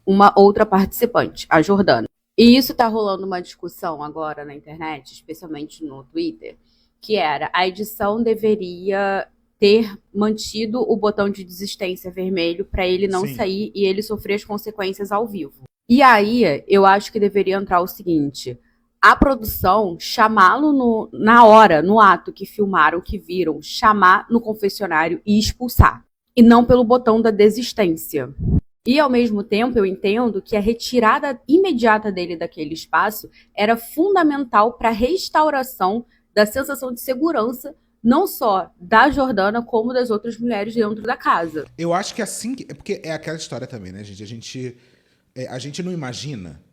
uma outra participante, a Jordana. E isso tá rolando uma discussão agora na internet, especialmente no Twitter, que era a edição deveria ter mantido o botão de desistência vermelho para ele não sair e ele sofrer as consequências ao vivo. E aí, eu acho que deveria entrar o seguinte: a produção chamá-lo na hora, no ato que filmaram, que viram, chamar no confessionário e expulsar. E não pelo botão da desistência. E, ao mesmo tempo, eu entendo que a retirada imediata dele daquele espaço era fundamental para a restauração da sensação de segurança, não só da Jordana, como das outras mulheres dentro da casa. Eu acho que assim... Porque é aquela história também, né, gente? A gente não imagina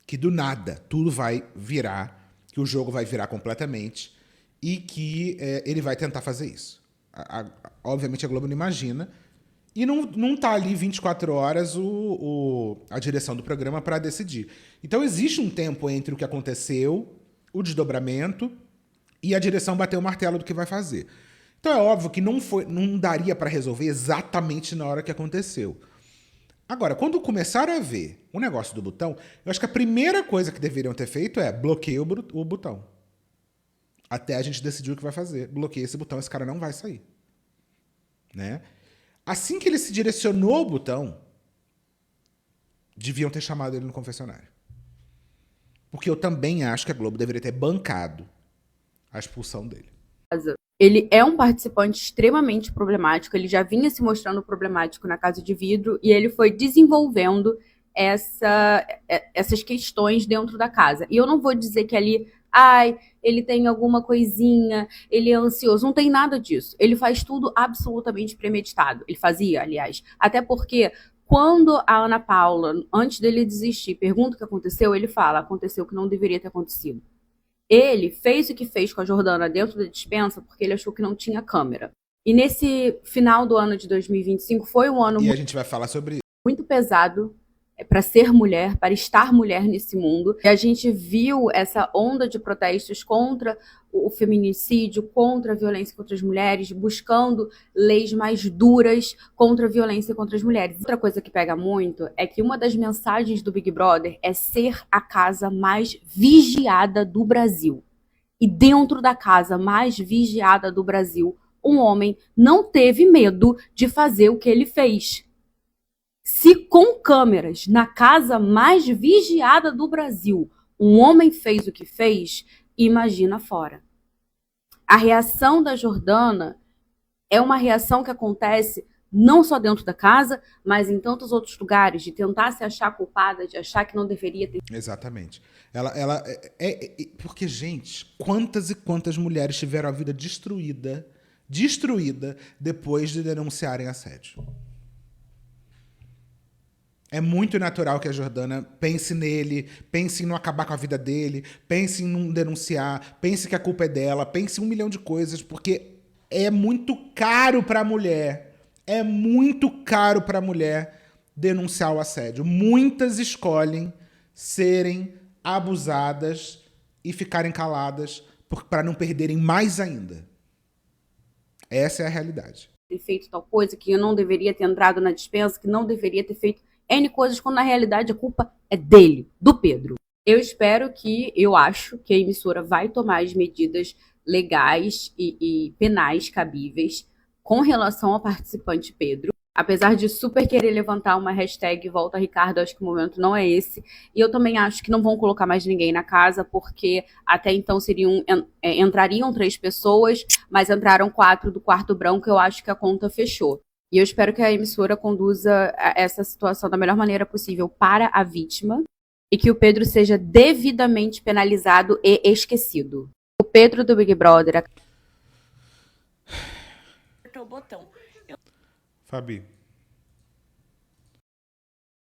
que do nada tudo vai virar, que o jogo vai virar completamente e que ele vai tentar fazer isso. Obviamente a Globo não imagina e não tá ali 24 horas a direção do programa para decidir. Então existe um tempo entre o que aconteceu, o desdobramento e a direção bater o martelo do que vai fazer. Então é óbvio que não daria para resolver exatamente na hora que aconteceu. Agora, quando começaram a ver o negócio do botão, eu acho que a primeira coisa que deveriam ter feito é bloquear o botão. Até a gente decidir o que vai fazer. Bloqueia esse botão, esse cara não vai sair. Né? Assim que ele se direcionou ao botão, deviam ter chamado ele no confessionário. Porque eu também acho que a Globo deveria ter bancado a expulsão dele. Ele é um participante extremamente problemático, ele já vinha se mostrando problemático na Casa de Vidro e ele foi desenvolvendo essas questões dentro da casa. E eu não vou dizer que ali, ele tem alguma coisinha, ele é ansioso, não tem nada disso. Ele faz tudo absolutamente premeditado. Ele fazia, aliás. Até porque quando a Ana Paula, antes dele desistir, pergunta o que aconteceu, ele fala, aconteceu o que não deveria ter acontecido. Ele fez o que fez com a Jordana dentro da despensa porque ele achou que não tinha câmera. E nesse final do ano de 2025 foi um ano e a gente vai falar sobre muito pesado para ser mulher, para estar mulher nesse mundo. E a gente viu essa onda de protestos contra o feminicídio, contra a violência contra as mulheres, buscando leis mais duras contra a violência contra as mulheres. Outra coisa que pega muito é que uma das mensagens do Big Brother é ser a casa mais vigiada do Brasil. E dentro da casa mais vigiada do Brasil, um homem não teve medo de fazer o que ele fez. Se com câmeras na casa mais vigiada do Brasil, um homem fez o que fez, imagina fora. A reação da Jordana é uma reação que acontece não só dentro da casa, mas em tantos outros lugares, de tentar se achar culpada, de achar que não deveria ter... Exatamente. Porque, gente, quantas e quantas mulheres tiveram a vida destruída depois de denunciarem assédio? É muito natural que a Jordana pense nele, pense em não acabar com a vida dele, pense em não denunciar, pense que a culpa é dela, pense em 1 milhão de coisas, porque é muito caro para a mulher. É muito caro para a mulher denunciar o assédio. Muitas escolhem serem abusadas e ficarem caladas para não perderem mais ainda. Essa é a realidade. Ter feito tal coisa, que eu não deveria ter entrado na dispensa, que não deveria ter feito N coisas, quando na realidade a culpa é dele, do Pedro. Eu acho que a emissora vai tomar as medidas legais e penais cabíveis com relação ao participante Pedro. Apesar de super querer levantar uma hashtag Volta Ricardo, acho que o momento não é esse. E eu também acho que não vão colocar mais ninguém na casa, porque até então entrariam 3 pessoas, mas entraram 4 do quarto branco, eu acho que a conta fechou. E eu espero que a emissora conduza essa situação da melhor maneira possível para a vítima e que o Pedro seja devidamente penalizado e esquecido. O Pedro do Big Brother... O botão. Fabi.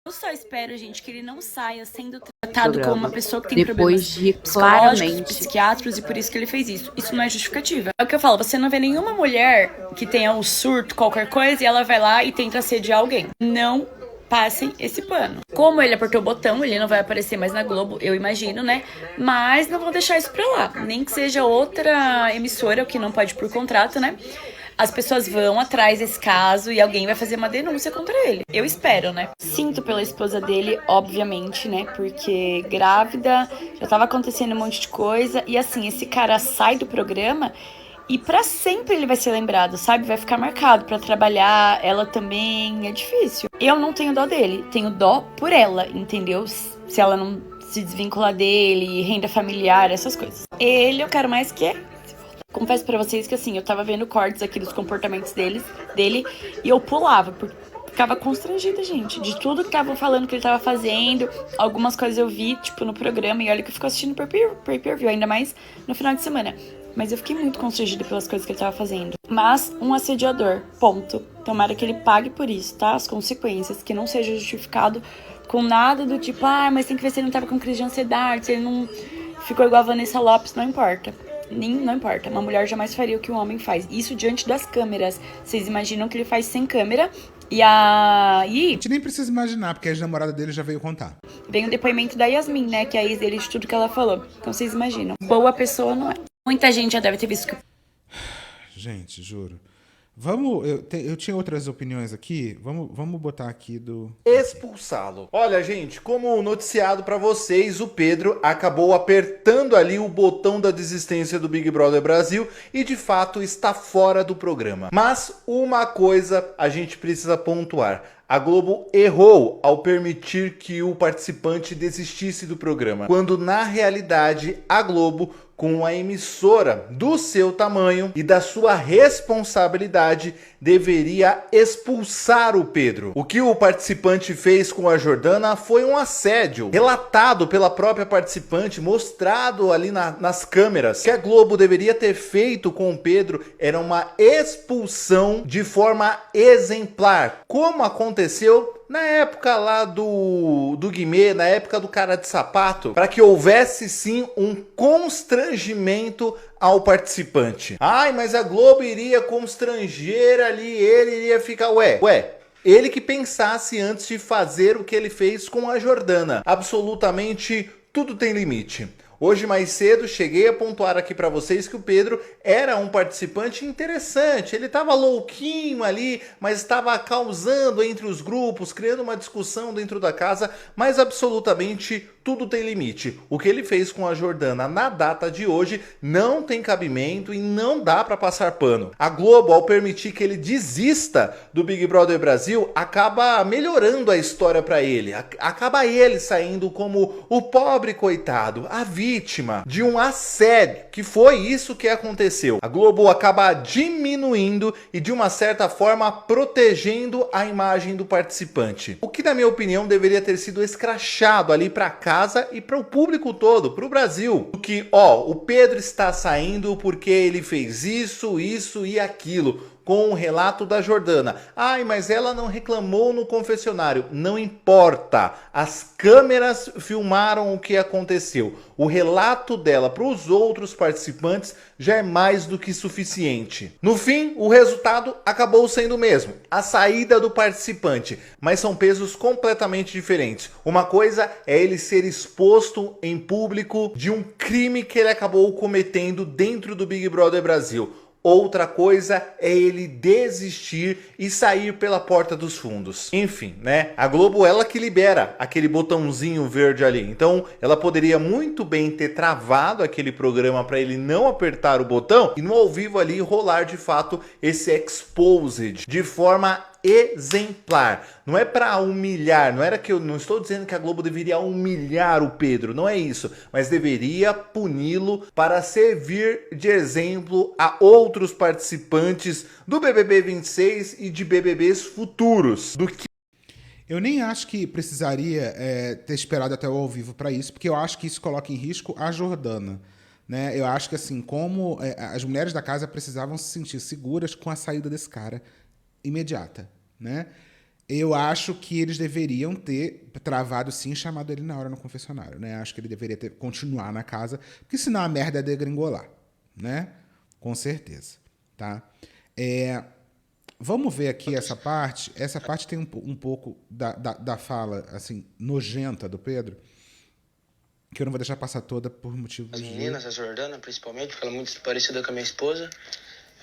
Eu só espero, gente, que ele não saia sendo tratado como uma pessoa que tem depois problemas de psicológicos, claramente psiquiátricos, e por isso que ele fez isso. Isso não é justificativa. É o que eu falo, você não vê nenhuma mulher que tenha um surto, qualquer coisa, e ela vai lá e tenta assediar alguém. Não passem esse pano. Como ele apertou o botão, ele não vai aparecer mais na Globo, eu imagino, né? Mas não vão deixar isso pra lá. Nem que seja outra emissora, o que não pode por contrato, né? As pessoas vão atrás desse caso e alguém vai fazer uma denúncia contra ele. Eu espero, né? Sinto pela esposa dele, obviamente, né? Porque grávida, já tava acontecendo um monte de coisa. E assim, esse cara sai do programa e pra sempre ele vai ser lembrado, sabe? Vai ficar marcado pra trabalhar, ela também, é difícil. Eu não tenho dó dele, tenho dó por ela, entendeu? Se ela não se desvincular dele, renda familiar, essas coisas. Ele, eu quero mais que confesso pra vocês que assim, eu tava vendo cortes aqui dos comportamentos dele e eu pulava, porque ficava constrangida, gente, de tudo que estavam falando que ele tava fazendo. Algumas coisas eu vi, tipo, no programa, e olha que eu fico assistindo pay-per-view, ainda mais no final de semana. Mas eu fiquei muito constrangida pelas coisas que ele tava fazendo. Mas um assediador, ponto. Tomara que ele pague por isso, tá? As consequências, que não seja justificado com nada do tipo, mas tem que ver se ele não tava com crise de ansiedade, se ele não ficou igual a Vanessa Lopes, não importa. Não importa, uma mulher jamais faria o que um homem faz. Isso diante das câmeras. Vocês imaginam que ele faz sem câmera? E a gente nem precisa imaginar, porque a ex-namorada dele já veio contar. Vem o depoimento da Yasmin, né? Que é a ex dele, de tudo que ela falou. Então vocês imaginam. Boa pessoa não é. Muita gente já deve ter visto que... Gente, juro. Eu tinha outras opiniões aqui. Vamos botar aqui do... Expulsá-lo. Olha, gente, como noticiado pra vocês, o Pedro acabou apertando ali o botão da desistência do Big Brother Brasil e de fato está fora do programa. Mas uma coisa a gente precisa pontuar. A Globo errou ao permitir que o participante desistisse do programa, quando na realidade a Globo, com a emissora do seu tamanho e da sua responsabilidade, deveria expulsar o Pedro. O que o participante fez com a Jordana foi um assédio, relatado pela própria participante, mostrado ali nas câmeras. O que a Globo deveria ter feito com o Pedro era uma expulsão de forma exemplar, como aconteceu na época lá do Guimê, na época do cara de sapato, para que houvesse sim um constrangimento ao participante. Mas a Globo iria constranger ali, ele iria ficar... Ué, ele que pensasse antes de fazer o que ele fez com a Jordana. Absolutamente tudo tem limite. Hoje mais cedo cheguei a pontuar aqui para vocês que o Pedro era um participante interessante. Ele estava louquinho ali, mas estava causando entre os grupos, criando uma discussão dentro da casa, mas absolutamente tudo tem limite. O que ele fez com a Jordana na data de hoje não tem cabimento e não dá para passar pano. A Globo, ao permitir que ele desista do Big Brother Brasil, acaba melhorando a história para ele. Acaba ele saindo como o pobre coitado, a vítima de um assédio, que foi isso que aconteceu. A Globo acaba diminuindo e de uma certa forma protegendo a imagem do participante. O que na minha opinião deveria ter sido escrachado ali para casa e para o público todo, para o Brasil. Que, o Pedro está saindo porque ele fez isso e aquilo. com o relato da Jordana. Ai, mas ela não reclamou no confessionário. Não importa. As câmeras filmaram o que aconteceu. O relato dela para os outros participantes já é mais do que suficiente. No fim, o resultado acabou sendo o mesmo. A saída do participante. Mas são pesos completamente diferentes. Uma coisa é ele ser exposto em público de um crime que ele acabou cometendo dentro do Big Brother Brasil. Outra coisa é ele desistir e sair pela porta dos fundos. Enfim, né? A Globo, ela que libera aquele botãozinho verde ali. Então, ela poderia muito bem ter travado aquele programa para ele não apertar o botão e no ao vivo ali rolar de fato esse exposed de forma exemplar. Não é para humilhar, não estou dizendo que a Globo deveria humilhar o Pedro, não é isso, mas deveria puni-lo para servir de exemplo a outros participantes do BBB 26 e de BBBs futuros. Eu nem acho que precisaria ter esperado até o ao vivo para isso, porque eu acho que isso coloca em risco a Jordana. Né? Eu acho que assim, como as mulheres da casa precisavam se sentir seguras com a saída desse cara imediata, né? Eu acho que eles deveriam ter travado sim e chamado ele na hora no confessionário, né? Acho que ele deveria continuar na casa, porque senão a merda é degringolar, né? Com certeza, tá? Vamos ver aqui essa parte. Essa parte tem um pouco da fala, assim, nojenta do Pedro, que eu não vou deixar passar toda por motivos As meninas, a Jordana, principalmente, porque ela é muito parecida com a minha esposa.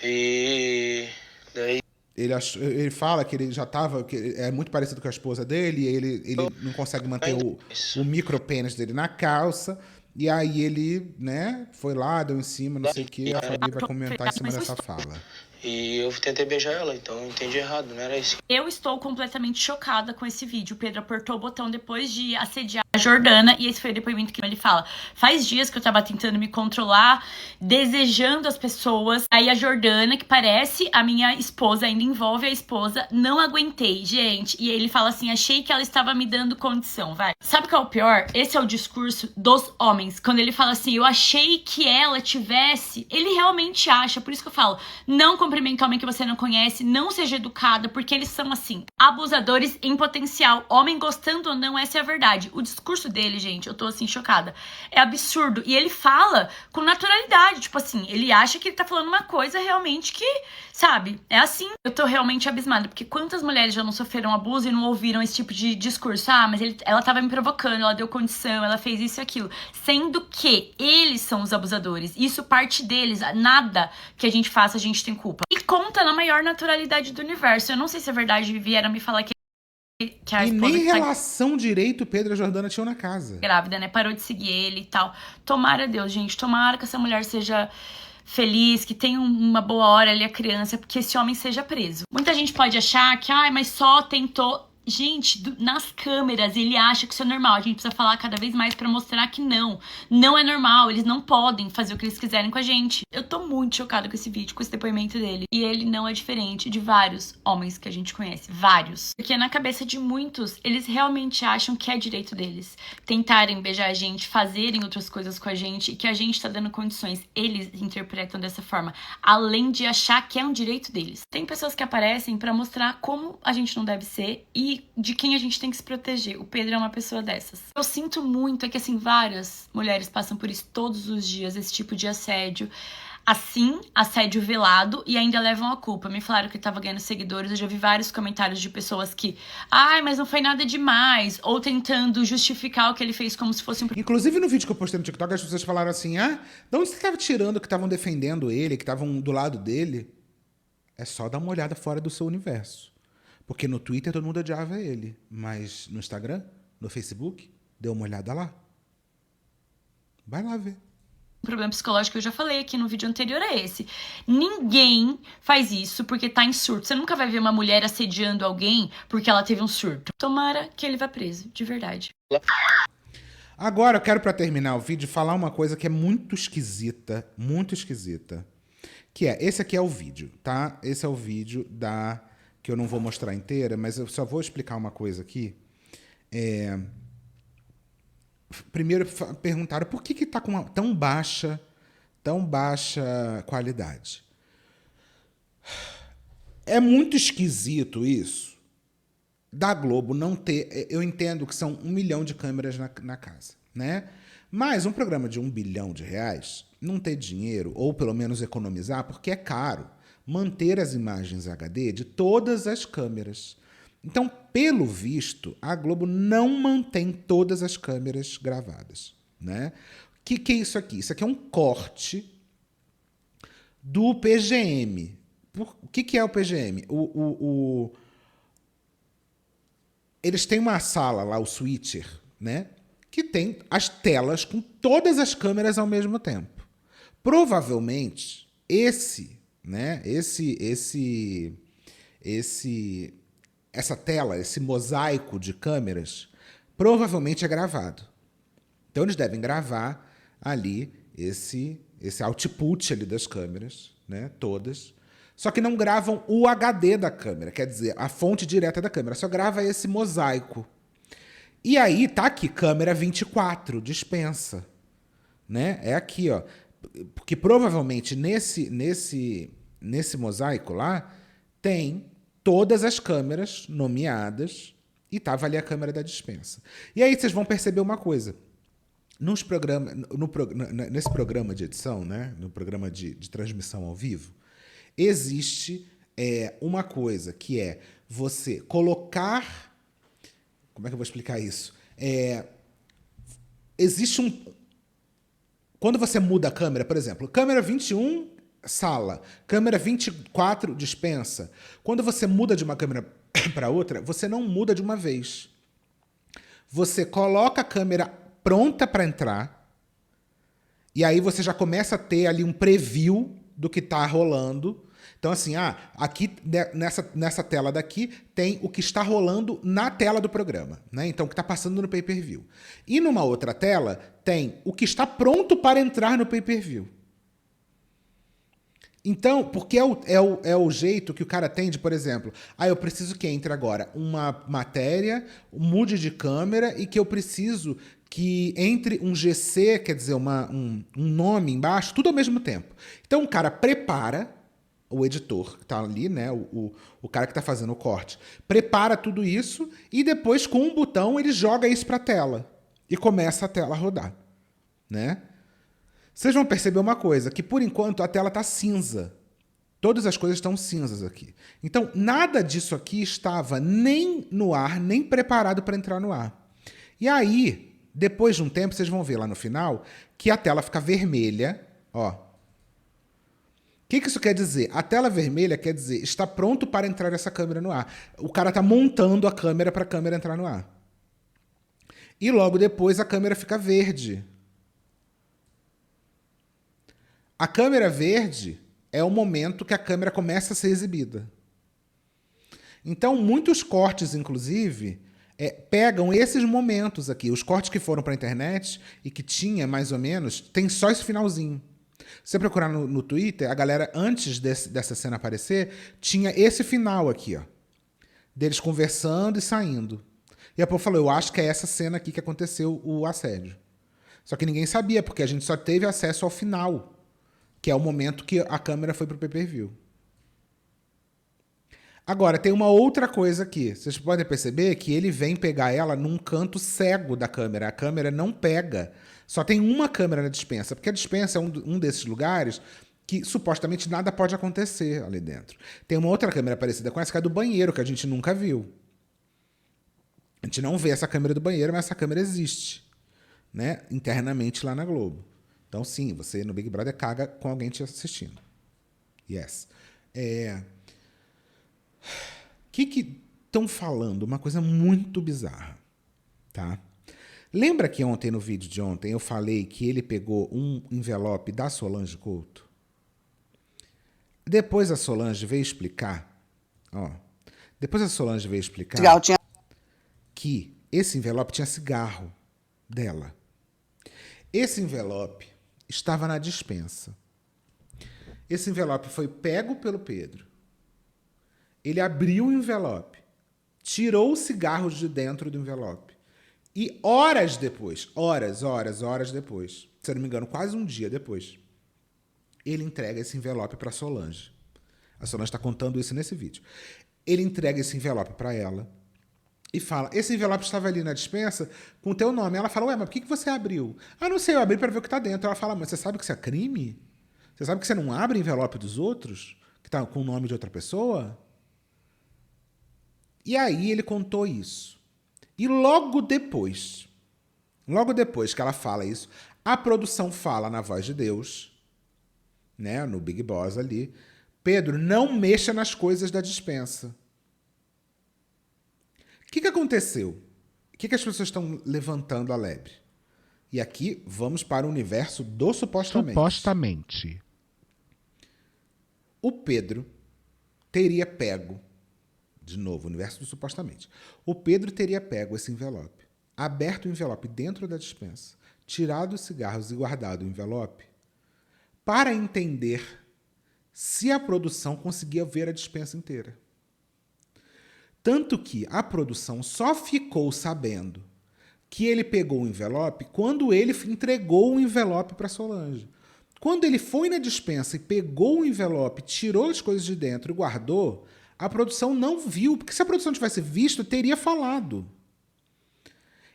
E daí... Ele fala que ele já estava, que é muito parecido com a esposa dele, e ele não consegue manter o micropênis dele na calça, e aí ele, né, foi lá, deu em cima, não sei o que, a Fabi vai comentar em cima dessa fala. E eu tentei beijar ela, então eu entendi errado, não era isso. Eu estou completamente chocada com esse vídeo. O Pedro apertou o botão depois de assediar a Jordana, e esse foi o depoimento que ele fala. Faz dias que eu tava tentando me controlar, desejando as pessoas. Aí a Jordana, que parece a minha esposa, ainda envolve a esposa, não aguentei, gente. E ele fala assim, achei que ela estava me dando condição, vai. Sabe o que é o pior? Esse é o discurso dos homens. Quando ele fala assim, eu achei que ela tivesse... Ele realmente acha, por isso que eu falo, não cumprimenta homem que você não conhece, não seja educada, porque eles são assim, abusadores em potencial. Homem gostando ou não, essa é a verdade. O discurso dele, gente, eu tô assim, chocada. É absurdo. E ele fala com naturalidade, tipo assim, ele acha que ele tá falando uma coisa realmente que, sabe, é assim. Eu tô realmente abismada, porque quantas mulheres já não sofreram abuso e não ouviram esse tipo de discurso? Ah, mas ela tava me provocando, ela deu condição, ela fez isso e aquilo. Sendo que eles são os abusadores. Isso parte deles. Nada que a gente faça, a gente tem culpa. E conta na maior naturalidade do universo. Eu não sei se é verdade, vieram me falar que a e esposa nem relação direito Pedro e a Jordana tinham na casa. Grávida, né? Parou de seguir ele e tal. Tomara Deus, gente. Tomara que essa mulher seja feliz, que tenha uma boa hora ali a criança, porque esse homem seja preso. Muita gente pode achar que, mas só tentou... Gente, nas câmeras, ele acha que isso é normal. A gente precisa falar cada vez mais pra mostrar que não. Não é normal, eles não podem fazer o que eles quiserem com a gente. Eu tô muito chocada com esse vídeo, com esse depoimento dele. E ele não é diferente de vários homens que a gente conhece. Vários. Porque na cabeça de muitos, eles realmente acham que é direito deles tentarem beijar a gente, fazerem outras coisas com a gente e que a gente tá dando condições. Eles interpretam dessa forma, além de achar que é um direito deles. Tem pessoas que aparecem pra mostrar como a gente não deve ser e de quem a gente tem que se proteger. O Pedro é uma pessoa dessas. Eu sinto muito, é que assim, várias mulheres passam por isso todos os dias, esse tipo de assédio. Assim, assédio velado, e ainda levam a culpa. Me falaram que ele tava ganhando seguidores, eu já vi vários comentários de pessoas que, mas não foi nada demais, ou tentando justificar o que ele fez como se fosse um... Inclusive no vídeo que eu postei no TikTok, as pessoas falaram assim, de onde você tava tirando que estavam defendendo ele, que estavam do lado dele? É só dar uma olhada fora do seu universo. Porque no Twitter todo mundo odiava ele, mas no Instagram, no Facebook, dê uma olhada lá. Vai lá ver. O problema psicológico que eu já falei aqui no vídeo anterior é esse. Ninguém faz isso porque tá em surto. Você nunca vai ver uma mulher assediando alguém porque ela teve um surto. Tomara que ele vá preso, de verdade. Agora eu quero, pra terminar o vídeo, falar uma coisa que é muito esquisita, que esse aqui é o vídeo, tá? Esse é o vídeo que eu não vou mostrar inteira, mas eu só vou explicar uma coisa aqui. Primeiro perguntaram por que tá com uma tão baixa qualidade. É muito esquisito isso, da Globo não ter... Eu entendo que são 1 milhão de câmeras na casa, né? Mas um programa de R$1 bilhão não ter dinheiro, ou pelo menos economizar, porque é caro, manter as imagens HD de todas as câmeras. Então, pelo visto, a Globo não mantém todas as câmeras gravadas, né? O que é isso aqui? Isso aqui é um corte do PGM. O que é o PGM? Eles têm uma sala lá, o switcher, né? Que tem as telas com todas as câmeras ao mesmo tempo. Provavelmente, essa tela, esse mosaico de câmeras, provavelmente é gravado. Então, eles devem gravar ali esse output ali das câmeras, né? Todas. Só que não gravam o HD da câmera, quer dizer, a fonte direta da câmera. Só grava esse mosaico. E aí, tá aqui, câmera 24, dispensa. Né? É aqui, ó. Porque provavelmente nesse mosaico lá, tem todas as câmeras nomeadas e tava ali a câmera da dispensa. E aí vocês vão perceber uma coisa. Nesse programa de edição, né? No programa de transmissão ao vivo, existe uma coisa que é você colocar... Como é que eu vou explicar isso? Existe quando você muda a câmera, por exemplo, câmera 21, sala. Câmera 24, dispensa. Quando você muda de uma câmera para outra, você não muda de uma vez. Você coloca a câmera pronta para entrar e aí você já começa a ter ali um preview do que está rolando. Então, assim, aqui nessa tela daqui tem o que está rolando na tela do programa, né? Então, o que está passando no pay-per-view. E numa outra tela tem o que está pronto para entrar no pay-per-view. Então, porque é o jeito que o cara tem de, por exemplo, eu preciso que entre agora uma matéria, mude de câmera e que eu preciso que entre um GC, quer dizer, um nome embaixo, tudo ao mesmo tempo. Então, o cara prepara... O editor que está ali, né? O cara que está fazendo o corte, prepara tudo isso e depois, com um botão, ele joga isso para a tela e começa a tela a rodar, né? Vocês vão perceber uma coisa, que por enquanto a tela está cinza. Todas as coisas estão cinzas aqui. Então, nada disso aqui estava nem no ar, nem preparado para entrar no ar. E aí, depois de um tempo, vocês vão ver lá no final que a tela fica vermelha, ó. O que isso quer dizer? A tela vermelha quer dizer está pronto para entrar essa câmera no ar. O cara está montando a câmera para a câmera entrar no ar. E logo depois a câmera fica verde. A câmera verde é o momento que a câmera começa a ser exibida. Então, muitos cortes, inclusive, pegam esses momentos aqui. Os cortes que foram para a internet e que tinha, mais ou menos, tem só esse finalzinho. Se você procurar no Twitter, a galera, antes dessa cena aparecer, tinha esse final aqui, ó. Deles conversando e saindo. E a povo falou, eu acho que é essa cena aqui que aconteceu o assédio. Só que ninguém sabia, porque a gente só teve acesso ao final, que é o momento que a câmera foi pro pay-per-view. Agora, tem uma outra coisa aqui. Vocês podem perceber que ele vem pegar ela num canto cego da câmera. A câmera não pega. Só tem uma câmera na dispensa, porque a dispensa é um desses lugares que supostamente nada pode acontecer ali dentro. Tem uma outra câmera parecida com essa, que é do banheiro, que a gente nunca viu. A gente não vê essa câmera do banheiro, mas essa câmera existe, né? Internamente lá na Globo. Então, sim, você no Big Brother caga com alguém te assistindo. Yes. O que estão falando? Uma coisa muito bizarra, tá? Lembra que ontem, no vídeo de ontem, eu falei que ele pegou um envelope da Solange Couto? Depois a Solange veio explicar, que esse envelope tinha cigarro dela. Esse envelope estava na dispensa. Esse envelope foi pego pelo Pedro. Ele abriu o envelope, tirou os cigarros de dentro do envelope. E horas depois, horas depois, se eu não me engano, quase um dia depois, ele entrega esse envelope para Solange. A Solange está contando isso nesse vídeo. Ele entrega esse envelope para ela e fala, esse envelope estava ali na despensa com o teu nome. Ela fala, ué, mas por que você abriu? Ah, não sei, eu abri para ver o que está dentro. Ela fala, mas você sabe que isso é crime? Você sabe que você não abre envelope dos outros? Que está com o nome de outra pessoa? E aí ele contou isso. E logo depois que ela fala isso, a produção fala na voz de Deus, né, no Big Boss ali, Pedro, não mexa nas coisas da despensa. O que aconteceu? O que as pessoas estão levantando a lebre? E aqui vamos para o universo do supostamente. Supostamente. O Pedro teria pego, de novo, o universo do supostamente. O Pedro teria pego esse envelope, aberto o envelope dentro da despensa, tirado os cigarros e guardado o envelope, para entender se a produção conseguia ver a despensa inteira. Tanto que a produção só ficou sabendo que ele pegou o envelope quando ele entregou o envelope para Solange. Quando ele foi na despensa e pegou o envelope, tirou as coisas de dentro e guardou, a produção não viu, porque se a produção tivesse visto, teria falado.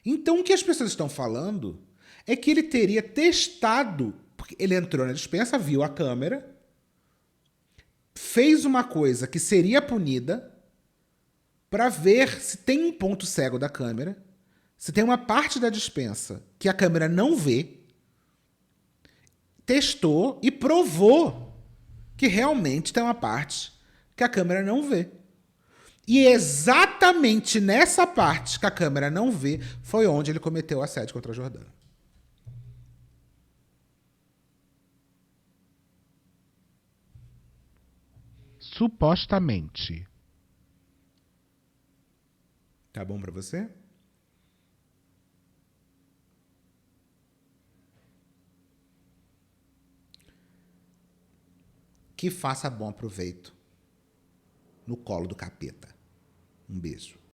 Então o que as pessoas estão falando é que ele teria testado, porque ele entrou na despensa, viu a câmera, fez uma coisa que seria punida para ver se tem um ponto cego da câmera, se tem uma parte da despensa que a câmera não vê, testou e provou que realmente tem uma parte que a câmera não vê. E exatamente nessa parte que a câmera não vê foi onde ele cometeu o assédio contra a Jordana. Supostamente. Tá bom pra você? Que faça bom proveito no colo do capeta. Um beijo.